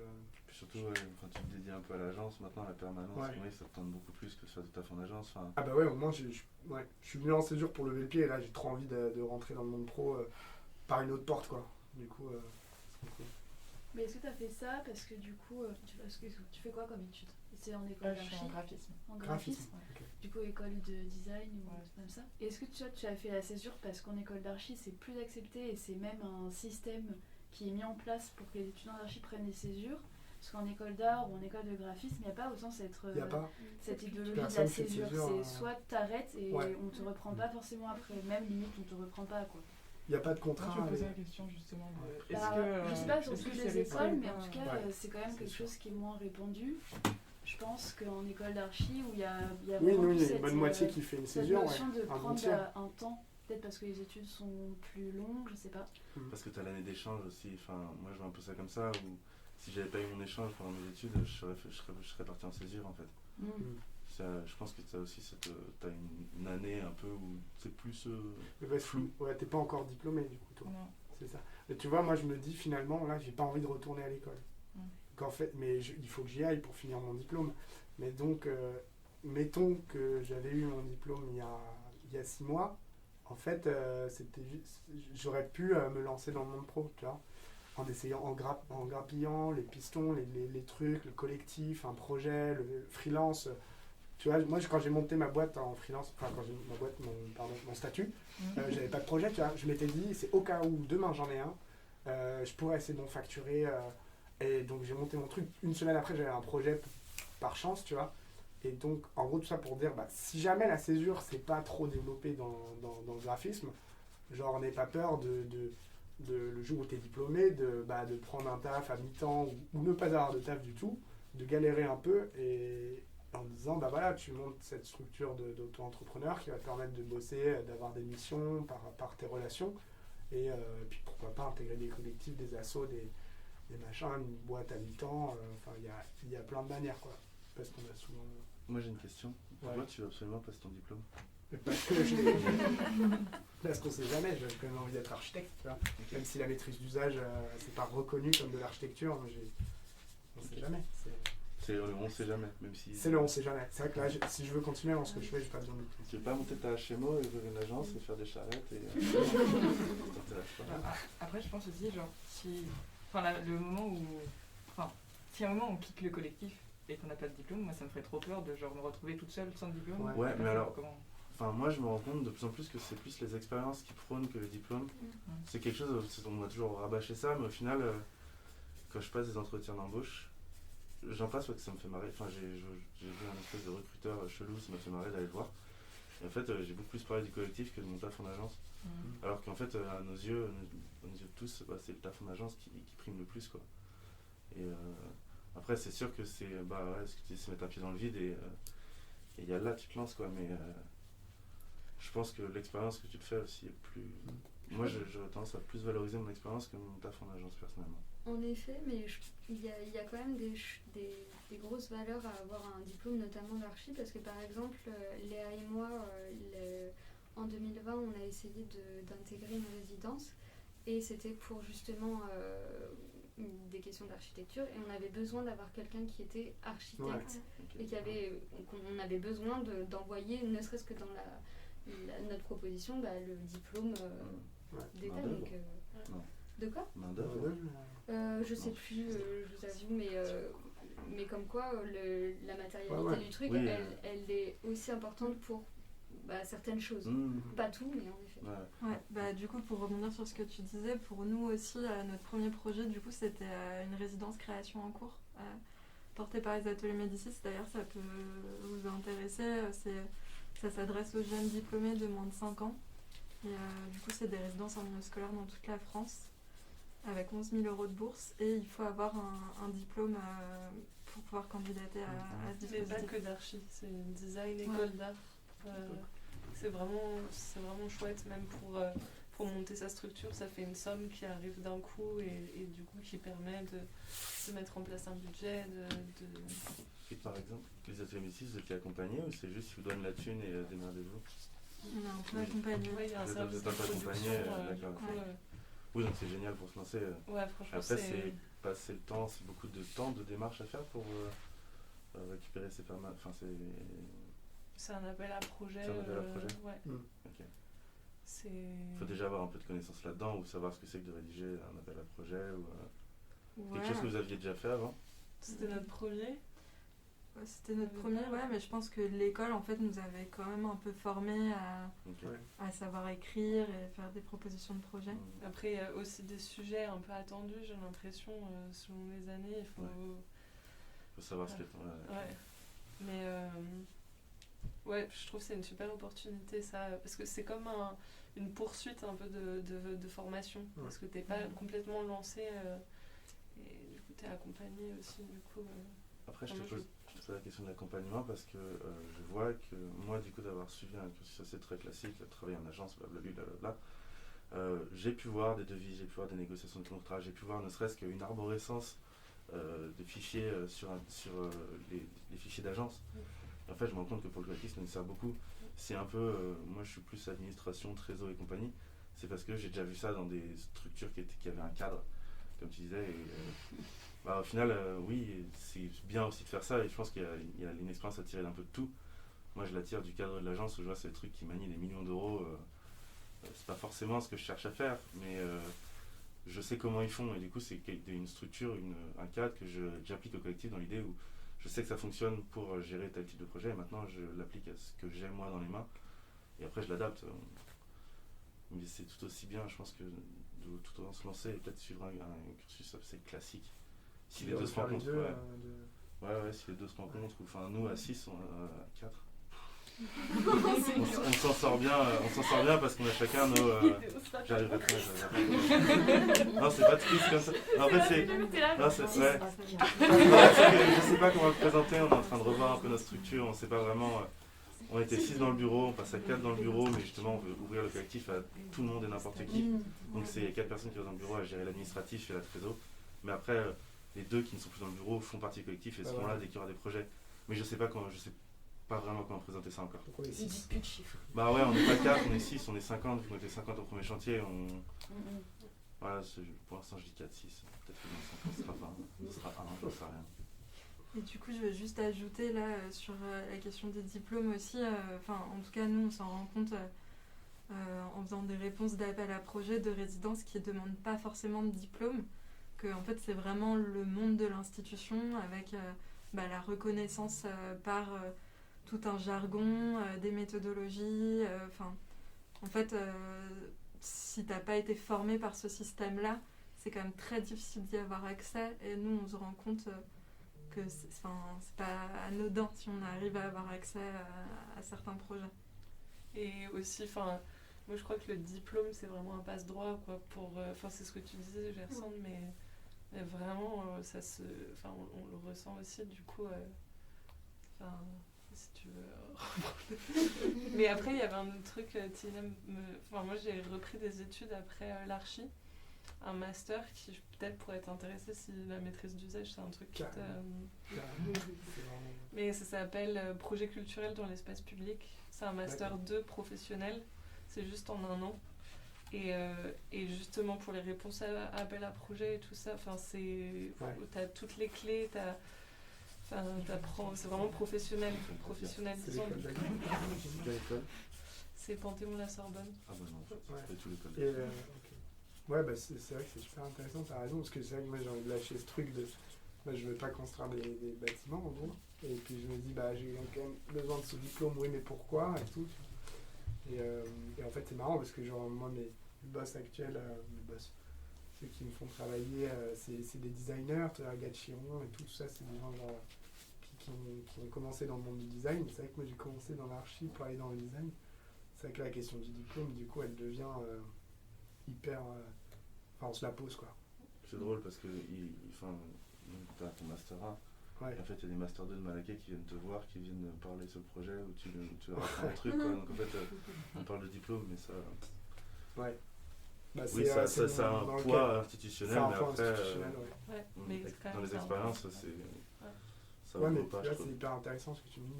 Puis surtout, enfin, tu te dédies un peu à l'agence, maintenant la permanence, Ouais. oui, ça te tente beaucoup plus que de faire du taf en agence. Enfin, ah bah ouais, au moins je suis venu en césure pour lever le pied et là j'ai trop envie de rentrer dans le monde pro par une autre porte quoi. Du coup c'est cool. Mais est-ce que tu as fait ça parce que du coup, tu fais quoi comme étude? C'est en école Je suis en d'archi? graphisme. En graphisme. Ok. Du coup, école de design ou Ouais. comme ça. Et est-ce que tu as fait la césure parce qu'en école d'archi, c'est plus accepté et c'est même un système qui est mis en place pour que les étudiants d'archi prennent des césures? Parce qu'en école d'art ou en école de graphisme, il n'y a pas autant Il y a pas cette idéologie de Personne la fait de césure. césure, C'est soit t'arrêtes et Ouais. on te reprend pas forcément après. Même limite, on te reprend pas quoi. Il n'y a pas de Moi, contrat. je me posais et- la question justement de Bah, je sais pas sur toutes les c'est écoles, mais en récent, tout cas, Ouais. c'est quand même C'est quelque sûr. chose qui est moins répandu. Je pense qu'en école d'archi, où il y a Oui, vraiment nous, plus il y a cette, une bonne moitié qui fait une cette césure, notion de un bon prendre tiers. un temps, peut-être parce que les études sont plus longues, je sais pas. parce que tu as l'année d'échange aussi. Enfin, moi je vois un peu ça comme ça, où si j'avais pas eu mon échange pendant mes études, je serais parti en césure en fait. Je pense que tu as aussi t'as une année un peu où c'est plus Mais ouais, flou. Ouais, t'es pas encore diplômé du coup, toi. Non. C'est ça. Mais tu vois, moi je me dis finalement, là, j'ai pas envie de retourner à l'école. Mm. Qu'en fait, il faut que j'y aille pour finir mon diplôme. Mais donc, mettons que j'avais eu mon diplôme il y a 6 mois. En fait, j'aurais pu me lancer dans le monde pro, tu vois, en essayant, en grappillant les pistons, les trucs, le collectif, un projet, le freelance. Tu vois, moi quand j'ai monté ma boîte en freelance, enfin quand j'ai ma boîte, mon statut, j'avais pas de projet, tu vois. Je m'étais dit, c'est au cas où demain j'en ai un, je pourrais essayer de m'en facturer. Et donc j'ai monté mon truc. Une semaine après, j'avais un projet par chance, tu vois. Et donc, en gros, tout ça pour dire, si jamais la césure, c'est pas trop développé dans le graphisme, genre, n'aie pas peur le jour où tu es diplômé, de prendre un taf à mi-temps ou ne pas avoir de taf du tout, de galérer un peu et en disant, voilà, tu montes cette structure d'auto-entrepreneur qui va te permettre de bosser, d'avoir des missions par tes relations et puis pourquoi pas intégrer des collectifs, des assos, des machins, une boîte à mi-temps, enfin, il y a plein de manières, quoi. Parce qu'on a souvent... Moi j'ai une question. Pourquoi Ouais. tu veux absolument passer ton diplôme? Parce que parce qu'on sait jamais, j'avais quand même envie d'être architecte, tu vois. Même si la maîtrise d'usage, c'est pas reconnu comme de l'architecture, moi, on sait jamais. C'est le on sait jamais, même si... C'est le on sait jamais. C'est vrai que là, si je veux continuer dans ce que je fais, j'ai pas besoin de tout. Tu veux pas monter ta HMO et ouvrir une agence et faire des charrettes et... ça t'intéresse pas? Après, je pense aussi, genre, le moment où... Enfin, si à un moment on quitte le collectif et qu'on n'a pas de diplôme, moi ça me ferait trop peur de genre me retrouver toute seule sans diplôme. Ouais, mais alors... Comment... Enfin, moi je me rends compte de plus en plus que c'est plus les expériences qui prônent que le diplôme. C'est quelque chose, on m'a toujours rabâché ça, mais au final, quand je passe des entretiens d'embauche, j'en passe parce que ça me fait marrer. Enfin, j'ai vu un espèce de recruteur chelou, ça m'a fait marrer d'aller le voir. Et en fait, j'ai beaucoup plus parlé du collectif que de mon taf en agence. Alors qu'en fait, à nos yeux de tous, c'est le taf en agence qui prime le plus, quoi. Et après, c'est sûr que c'est ce que tu dis, se mettre un pied dans le vide et il y a là, tu te lances, quoi. Mais je pense que l'expérience que tu te fais aussi est moi j'aurais tendance à plus valoriser mon expérience que mon taf en agence personnellement. En effet, mais il y a quand même des grosses valeurs à avoir un diplôme, notamment d'archi, parce que par exemple, Léa et moi, en 2020, on a essayé d'intégrer une résidence, et c'était pour justement des questions d'architecture, et on avait besoin d'avoir quelqu'un qui était architecte, et qu'on avait besoin d'envoyer, ne serait-ce que dans notre proposition, le diplôme d'État. De quoi? Je sais plus, je vous avoue, mais comme quoi la matérialité du truc, elle est aussi importante pour certaines choses. Pas tout, mais en effet. Du coup, pour rebondir sur ce que tu disais, pour nous aussi, notre premier projet, du coup, c'était une résidence création en cours, portée par les ateliers Médicis. D'ailleurs, ça peut vous intéresser. Ça s'adresse aux jeunes diplômés de moins de 5 ans. Et du coup, c'est des résidences en milieu scolaire dans toute la France, avec 11 000 € de bourse, et il faut avoir un diplôme pour pouvoir candidater à ce dispositif. Mais pas que d'archi, c'est design, école d'art. C'est vraiment chouette, même pour monter sa structure, ça fait une somme qui arrive d'un coup et du coup qui permet de mettre en place un budget. Et par exemple, les ateliers Médicis, vous étiez accompagnés ou c'est juste qu'ils vous donnent la thune et démerdez-vous? Non, on peut accompagner. Oui, il y a un service de production. D'accord. Oui, donc c'est génial pour se lancer. Ouais, franchement, après, c'est passer le temps, c'est beaucoup de temps de démarche à faire pour récupérer ces permis. Enfin, c'est un appel à projet. C'est un appel à projet. Ouais. Ok. Il faut déjà avoir un peu de connaissances là-dedans ou savoir ce que c'est que de rédiger un appel à projet ou quelque chose que vous aviez déjà fait avant. C'était notre premier. C'était notre premier, mais je pense que l'école en fait nous avait quand même un peu formés à savoir écrire et faire des propositions de projet. Après, il y a aussi des sujets un peu attendus, j'ai l'impression, selon les années, il faut... faut savoir ce qu'il faut. Mais je trouve que c'est une super opportunité, ça, parce que c'est comme une poursuite un peu de formation, parce que t'es pas complètement lancé, et du coup t'es accompagné aussi, du coup... Après, je te pose la question de l'accompagnement parce que je vois que moi, du coup, d'avoir suivi un cursus assez très classique, travailler en agence, blablabla, j'ai pu voir des devis, j'ai pu voir des négociations de contrat, j'ai pu voir ne serait-ce qu'une arborescence de fichiers sur les fichiers d'agence. En fait, je me rends compte que pour le collectif, ça nous sert beaucoup. C'est un peu, moi, je suis plus administration, trésor et compagnie. C'est parce que j'ai déjà vu ça dans des structures qui avaient un cadre, comme tu disais. Au final, oui, c'est bien aussi de faire ça et je pense qu'il y a une expérience à tirer d'un peu de tout. Moi, je la tire du cadre de l'agence où je vois ces trucs qui manient des millions d'euros. C'est pas forcément ce que je cherche à faire, mais je sais comment ils font et du coup, c'est une structure, un cadre que j'applique au collectif dans l'idée où je sais que ça fonctionne pour gérer tel type de projet et maintenant je l'applique à ce que j'ai moi dans les mains et après je l'adapte. Mais c'est tout aussi bien, je pense, que de tout autant se lancer et peut-être suivre un cursus assez classique. Si les deux se rencontrent, si les deux se rencontrent, enfin nous à 6, à 4. on s'en sort bien parce qu'on a chacun nos... J'arriverai très bien. Non, c'est pas triste comme ça. En fait, c'est... Je sais pas comment le présenter, on est en train de revoir un peu notre structure, on sait pas vraiment... On était 6 dans le bureau, on passe à 4 dans le bureau, mais justement on veut ouvrir le collectif à tout le monde et n'importe qui. Donc c'est 4 personnes qui sont dans le bureau à gérer l'administratif et la trésor. Mais après, les 2 qui ne sont plus dans le bureau font partie du collectif et seront là dès qu'il y aura des projets. Mais je sais pas vraiment comment présenter ça encore. Ils disent plus de chiffres. Bah ouais, on n'est pas 4, on est 6, on est 50, vu qu'on était 50 au premier chantier. Voilà, pour l'instant je dis 4, 6. Peut-être que dans 5 ans ce sera pas, ce sera 1, j'en sais rien. Et du coup, je veux juste ajouter là sur la question des diplômes aussi. En tout cas, nous, on s'en rend compte en faisant des réponses d'appel à projet de résidence qui ne demandent pas forcément de diplôme. Que en fait, c'est vraiment le monde de l'institution avec la reconnaissance par tout un jargon, des méthodologies. En fait, si tu n'as pas été formé par ce système-là, c'est quand même très difficile d'y avoir accès. Et nous, on se rend compte que c'est pas anodin si on arrive à avoir accès à certains projets. Et aussi, moi je crois que le diplôme c'est vraiment un passe-droit quoi, pour, c'est ce que tu disais Gersande, mais vraiment on le ressent aussi du coup, si tu veux. Mais après, il y avait un autre truc, Tina enfin, moi j'ai repris des études après l'archi, un master qui peut-être pourrait t'intéresser si la maîtrise d'usage c'est un truc qui Mais ça s'appelle projet culturel dans l'espace public. C'est un master 2 professionnel, c'est juste en 1 an. Et justement pour les réponses à appel à projet et tout ça, t'as toutes les clés, c'est vraiment professionnalisant. C'est Panthéon-la-Sorbonne. Ah bah non, c'est tous les écoles. Ouais, bah c'est vrai que c'est super intéressant, t'as raison, parce que c'est vrai que moi j'ai envie de lâcher ce truc de... Moi je veux pas construire des bâtiments en gros, et puis je me dis bah j'ai quand même besoin de ce diplôme, oui mais pourquoi et tout. Et en fait c'est marrant parce que genre moi mes boss actuels, ceux qui me font travailler, c'est des designers, tu vois, Agathe Chiron et tout ça, c'est des gens genre, qui ont commencé dans le monde du design. C'est vrai que moi j'ai commencé dans l'archi pour aller dans le design. C'est vrai que la question du diplôme, du coup, elle devient hyper... Enfin, on se la pose, quoi. C'est drôle parce que tu as ton Master 1. Ouais. Et en fait, il y a des Master 2 de Malaquais qui viennent te voir, qui viennent parler sur le projet, où tu racontes un truc, quoi. Donc en fait, on parle de diplôme, mais ça... Ouais. Bah, oui, ça a un poids institutionnel, mais après, dans les expériences, ça ouais, mais pas, là, c'est hyper intéressant ce que tu me dis,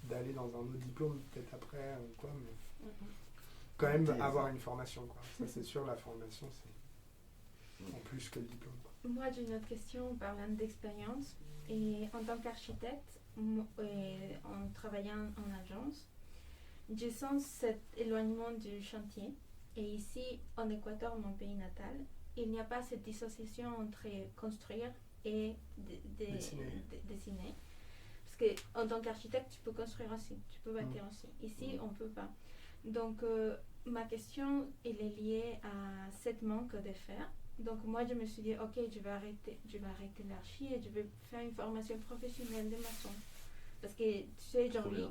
d'aller dans un autre diplôme, peut-être après, ou quoi, mais quand même avoir une formation, quoi. Ça, c'est sûr, la formation, c'est en plus que le diplôme, quoi. Moi, j'ai une autre question parlant d'expérience. Et en tant qu'architecte, en travaillant en agence, je sens cet éloignement du chantier. Et ici, en Équateur, mon pays natal, il n'y a pas cette dissociation entre construire et dessiner. Parce qu'en tant qu'architecte, tu peux construire aussi, tu peux bâtir aussi. Ici, on ne peut pas. Donc, ma question, elle est liée à cette manque de faire. Donc, moi, je me suis dit, ok, je vais arrêter l'archi et je vais faire une formation professionnelle de maçon. Parce que, tu sais, j'ai envie.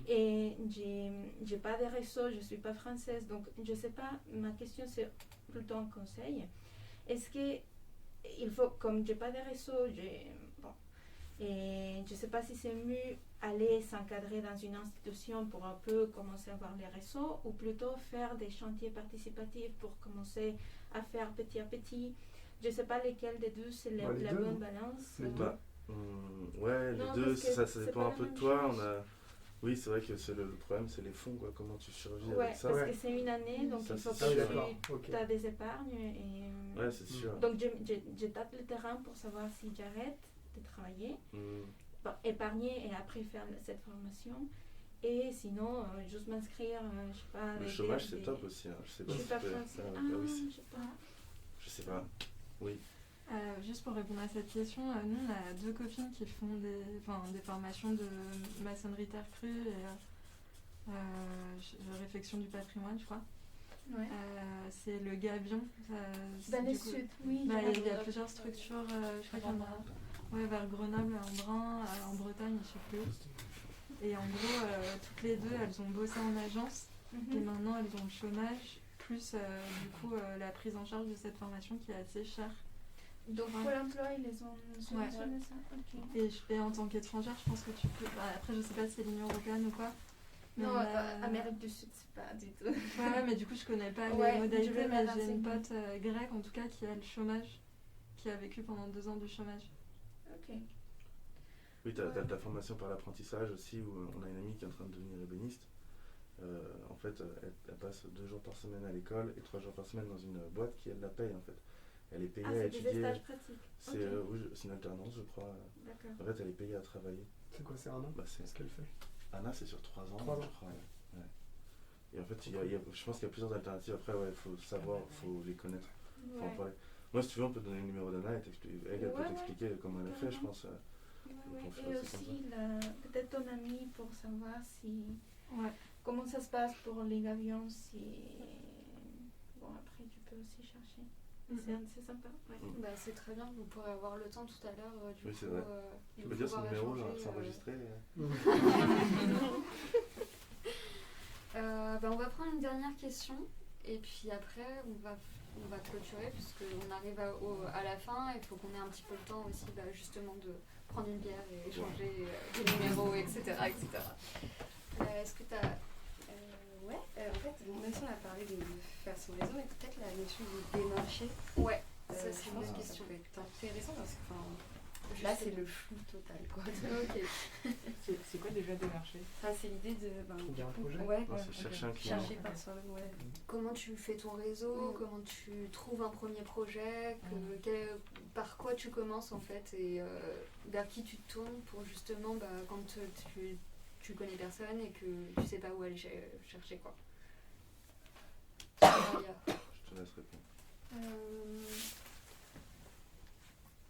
Et j'ai pas de réseau, je suis pas française, donc je sais pas, ma question c'est plutôt un conseil. Est-ce que il faut, comme j'ai pas de réseau, et je sais pas si c'est mieux aller s'encadrer dans une institution pour un peu commencer à avoir les réseaux, ou plutôt faire des chantiers participatifs pour commencer à faire petit à petit. Je sais pas lesquels des deux c'est la bonne balance. Ouais, les deux, ça dépend un peu de toi. Oui, c'est vrai que le problème, c'est les fonds, quoi. Comment tu survis avec ça. Parce que c'est une année, donc il faut que tu as des épargnes. Ouais, c'est sûr. Donc, je tâte le terrain pour savoir si j'arrête de travailler, épargner et après faire cette formation. Et sinon, juste m'inscrire, je sais pas... Le chômage, c'est top aussi. Hein. Je sais pas si je sais pas. Oui. Juste pour répondre à cette question, nous on a 2 copines qui font des formations de maçonnerie terre crue et réflexion du patrimoine, je crois. Ouais. C'est le Gabion. Dans le sud, oui. Il y a plusieurs structures, je crois qu'il y en a vers Grenoble, en Brun, en Bretagne, je sais plus. Et en gros, toutes les deux, elles ont bossé en agence et maintenant elles ont le chômage, plus du coup la prise en charge de cette formation qui est assez chère. Donc Pôle emploi, ils les ont subventionné ça. Okay. Et en tant qu'étrangère, je pense que tu peux... après, je sais pas si c'est l'Union Européenne ou quoi. Non, Amérique du Sud, c'est pas du tout. Ouais, mais du coup, je connais pas les modalités, mais j'ai une pote grecque, en tout cas, qui a le chômage, qui a vécu pendant 2 ans du chômage. Ok. Oui, tu as ta formation par l'apprentissage aussi, où on a une amie qui est en train de devenir ébéniste. En fait, elle passe 2 jours par semaine à l'école et 3 jours par semaine dans une boîte qui, elle, la paye, en fait. Elle est payée à étudier. C'est des stages pratiques. C'est une alternance, je crois. D'accord. En fait, elle est payée à travailler. C'est quoi, c'est un an? C'est ce qu'elle fait. Anna, c'est sur 3 ans, 3 ans. je crois. Ouais. Et en fait, je pense qu'il y a plusieurs alternatives. Après, il faut savoir, il faut les connaître. Faut en parler. Moi, si tu veux, on peut te donner le numéro d'Anna et elle peut t'expliquer comment elle a fait, je pense. Et aussi, peut-être ton ami pour savoir comment ça se passe pour les gabions. Bon, après, tu peux aussi chercher. C'est sympa. Bah, c'est très bien, vous pourrez avoir le temps tout à l'heure. Oui, c'est vrai. Tu peux dire son numéro, s'enregistrer. On va prendre une dernière question et puis après on va clôturer puisqu'on arrive à la fin. Il faut qu'on ait un petit peu le temps aussi justement prendre une bière et échanger des numéros, etc. Est-ce que tu as... Ouais, en fait, même si on a parlé de faire son réseau, mais peut-être la notion de démarcher. Ouais, ça c'est une question qui peut être intéressant parce que là c'est le flou total quoi. Ok. C'est quoi déjà démarcher? C'est l'idée de trouver un projet. C'est chercher un client. Chercher par soi-même, ouais. Comment tu fais ton réseau, comment tu trouves un premier projet, par quoi tu commences en fait et vers qui tu te tournes pour justement quand tu connais personne et que tu sais pas où aller chercher quoi. Je te laisse répondre.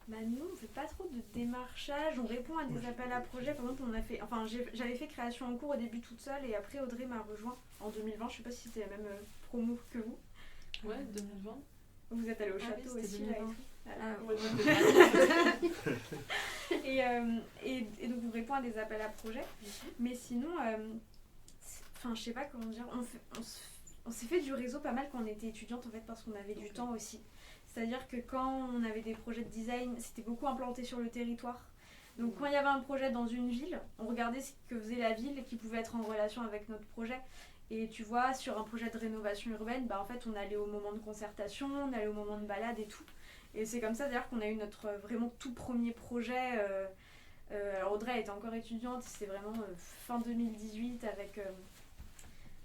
Nous, on fait pas trop de démarchage, on répond à des appels à projets. Par exemple, j'avais fait création en cours au début toute seule et après Audrey m'a rejoint en 2020. Je sais pas si c'était la même promo que vous. Ouais, 2020. Vous êtes allé au château oui, aussi là et tout. Et donc on répond à des appels à projets. Mais sinon, je sais pas comment dire, on s'est fait du réseau pas mal quand on était étudiante en fait parce qu'on avait du temps aussi. C'est-à-dire que quand on avait des projets de design, c'était beaucoup implanté sur le territoire. Donc quand il y avait un projet dans une ville, on regardait ce que faisait la ville et qui pouvait être en relation avec notre projet. Et tu vois, sur un projet de rénovation urbaine, en fait on allait au moment de concertation, on allait au moment de balade et tout. Et c'est comme ça d'ailleurs qu'on a eu notre vraiment tout premier projet. Alors Audrey était encore étudiante, c'était vraiment fin 2018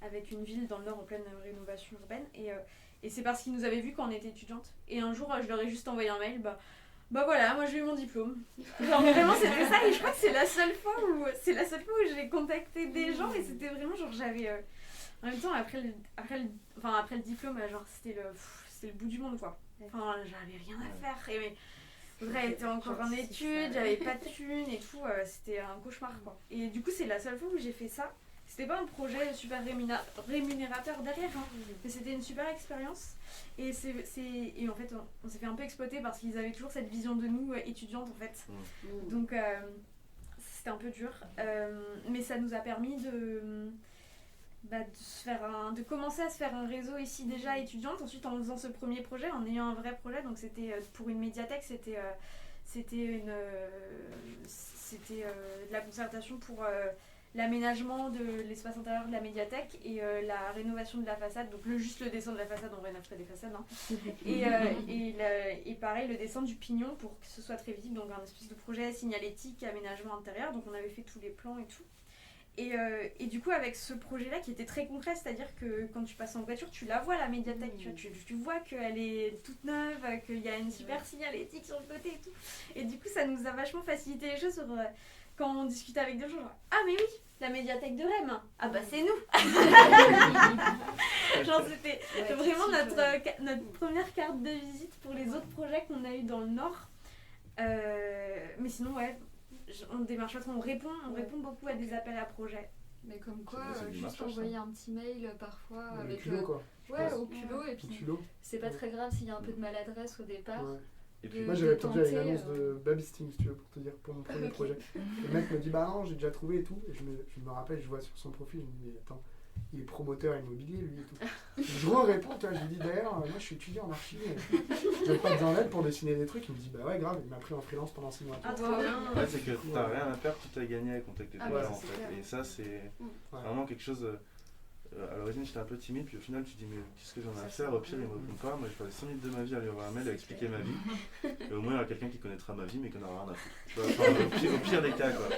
avec une ville dans le nord en pleine rénovation urbaine. Et c'est parce qu'ils nous avaient vus quand on était étudiante. Et un jour, je leur ai juste envoyé un mail, voilà, moi j'ai eu mon diplôme. Genre vraiment c'était ça, et je crois que c'est la seule fois où j'ai contacté des gens, et c'était vraiment genre j'avais... en même temps, après le diplôme, genre c'était le bout du monde quoi. Enfin, j'avais rien à faire. Et Audrey était encore en études, j'avais pas de thunes et tout, c'était un cauchemar quoi. Et du coup, c'est la seule fois où j'ai fait ça. C'était pas un projet super rémunérateur derrière, mais c'était une super expérience. Et en fait, on s'est fait un peu exploiter parce qu'ils avaient toujours cette vision de nous étudiantes en fait. Donc c'était un peu dur, mais ça nous a permis de commencer à se faire un réseau ici déjà étudiante. Ensuite, en faisant ce premier projet, en ayant un vrai projet, donc c'était pour une médiathèque, c'était de la concertation pour l'aménagement de l'espace intérieur de la médiathèque et la rénovation de la façade, donc juste le dessin de la façade, on rénove pas des façades, et pareil le dessin du pignon pour que ce soit très visible, donc un espèce de projet signalétique, aménagement intérieur, donc on avait fait tous les plans et tout. Et du coup avec ce projet là qui était très concret, c'est à dire que quand tu passes en voiture tu la vois la médiathèque, tu vois qu'elle est toute neuve, qu'il y a une super signalétique sur le côté et tout, et du coup ça nous a vachement facilité les choses quand on discutait avec des gens, genre ah mais oui, la médiathèque de Rennes, c'est nous. Genre c'était vraiment notre première carte de visite pour les autres projets qu'on a eu dans le Nord. Mais sinon on démarche pas trop, on répond beaucoup à des appels à projets. Mais comme quoi, juste envoyer un petit mail parfois avec culot, quoi. Au culot, et puis c'est pas très grave s'il y a un peu de maladresse au départ. Et puis moi j'avais répondu à une annonce de Babysting, si tu veux, pour te dire, pour mon premier projet. Le mec me dit non, j'ai déjà trouvé et tout, et je me rappelle, je vois sur son profil, je me dis mais attends, il est promoteur immobilier lui et tout. Je réponds, je lui dis d'ailleurs, moi je suis étudiant en archi, je n'ai pas besoin d'aide pour dessiner des trucs. Il me dit ouais grave, il m'a pris en freelance pendant 6 mois. C'est que t'as rien à perdre, tout à gagner à contacter des gens en fait. Et ça c'est vraiment quelque chose... à l'origine j'étais un peu timide, puis au final tu dis mais qu'est-ce que j'en ai à faire, au pire il me répond pas, moi je passe 5 minutes de ma vie à lui envoyer un mail, à expliquer ma vie, et au moins il y aura quelqu'un qui connaîtra ma vie mais qui n'en aura rien à foutre, tu vois, au pire des cas quoi,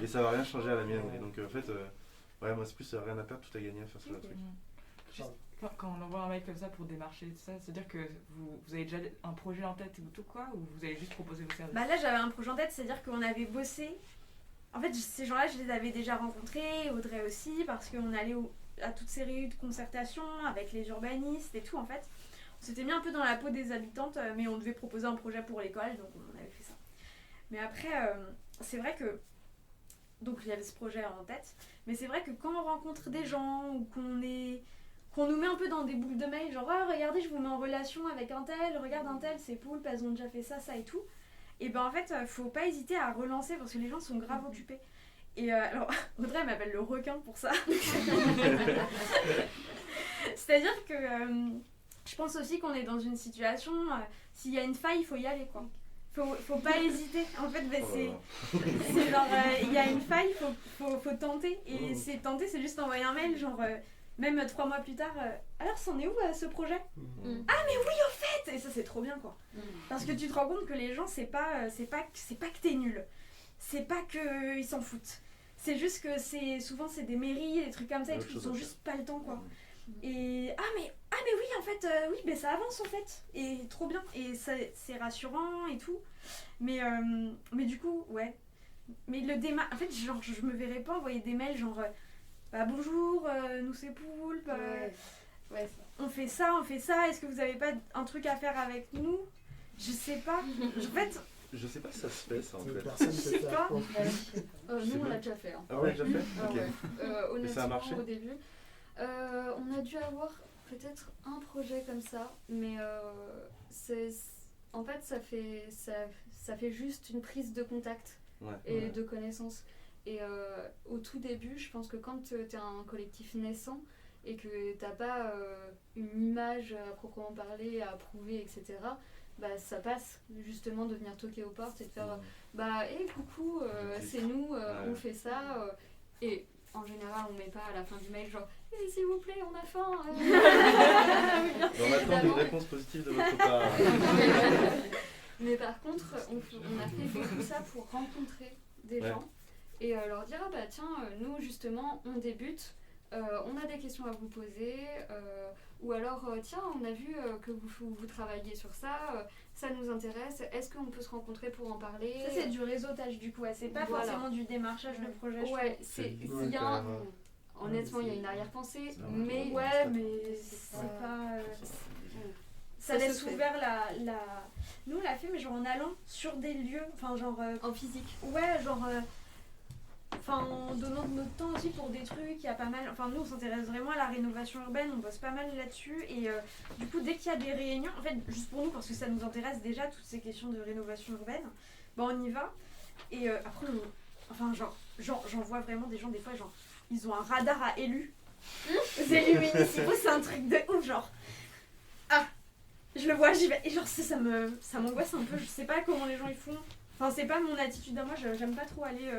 et ça va rien changer à la mienne, et donc en fait moi c'est plus rien à perdre, tout à gagner à faire ce genre de truc. Juste, quand on envoie un mail comme ça pour démarcher tout ça, c'est-à-dire que vous avez déjà un projet en tête ou tout quoi, ou vous allez juste proposer vos services? Là j'avais un projet en tête, c'est-à-dire qu'on avait bossé, en fait ces gens-là je les avais déjà rencontrés, Audrey aussi, parce qu'on allait à toutes ces réunions de concertation avec les urbanistes et tout en fait. On s'était mis un peu dans la peau des habitantes, mais on devait proposer un projet pour l'école, donc on avait fait ça. Mais après, c'est vrai que, donc il y avait ce projet en tête, mais c'est vrai que quand on rencontre des gens ou qu'on nous met un peu dans des boucles de mail, genre regardez je vous mets en relation avec un tel, regarde un tel, c'est Poulpe, elles ont déjà fait ça et tout, et en fait faut pas hésiter à relancer parce que les gens sont grave occupés. Et alors, Audrey m'appelle le requin pour ça. C'est-à-dire que je pense aussi qu'on est dans une situation, s'il y a une faille, il faut y aller, quoi. faut pas hésiter. En fait, bah, Oh là c'est là. c'est genre, il y a une faille, faut tenter. Et c'est tenter, c'est juste envoyer un mail, genre, même 3 mois plus tard, alors c'en est où ce projet? Ah mais oui, au fait! Et ça, c'est trop bien, quoi. Parce que tu te rends compte que les gens, c'est pas que t'es nul. C'est pas qu'ils s'en foutent. C'est juste que souvent, c'est des mairies, des trucs comme ça, et tout, ils ont juste pas le temps, quoi. Et ah mais oui, en fait, oui, mais ça avance, en fait. Et trop bien. Et c'est rassurant et tout. Mais du coup, ouais. Mais le démarrage, en fait, genre, je me verrais pas envoyer des mails genre bah, bonjour, nous c'est Poulpe, on fait ça, est-ce que vous avez pas un truc à faire avec nous? Je sais pas. En fait, Je sais pas si ça se fait ça en fait. Personne je sais pas. Nous, on l'a déjà fait. Hein. Ah ouais, déjà fait. Ah Ok. ouais. Et Honnêtement, ça a marché au début, on a dû avoir peut-être un projet comme ça, mais en fait, ça fait juste une prise de contact et de connaissance. Et au tout début, je pense que quand tu es un collectif naissant et que tu n'as pas une image à proprement parler, à prouver, etc., bah, ça passe justement de venir toquer aux portes et de faire bah hé coucou, c'est nous, on fait ça. Et en général, on met pas à la fin du mail genre hey, s'il vous plaît, on a faim. On attend une réponse positive de votre part. Mais par contre, on a fait beaucoup ça pour rencontrer des gens et leur dire ah bah tiens, nous justement, on débute. On a des questions à vous poser, ou alors tiens, on a vu que vous travaillez sur ça, ça nous intéresse, est-ce qu'on peut se rencontrer pour en parler? Ça, c'est du réseautage du coup, c'est pas forcément du démarchage de projet. Ouais, honnêtement, il y a une arrière-pensée, mais c'est pas. Ça laisse ouvert la. Nous, on l'a fait, mais genre en allant sur des lieux, enfin, genre. En physique. Ouais, genre. Enfin, en donnant de notre temps aussi pour des trucs, il y a pas mal. Enfin, nous, on s'intéresse vraiment à la rénovation urbaine, on bosse pas mal là-dessus. Et du coup, dès qu'il y a des réunions, en fait, juste pour nous, parce que ça nous intéresse déjà, toutes ces questions de rénovation urbaine, bah, on y va. Et après, j'en vois vraiment des gens, des fois, genre, ils ont un radar à élus. Les élus municipaux, c'est un truc de ouf, genre. Ah, je le vois, j'y vais. Et genre, ça m'angoisse un peu, je sais pas comment les gens ils font. Enfin, c'est pas mon attitude à moi, j'aime pas trop aller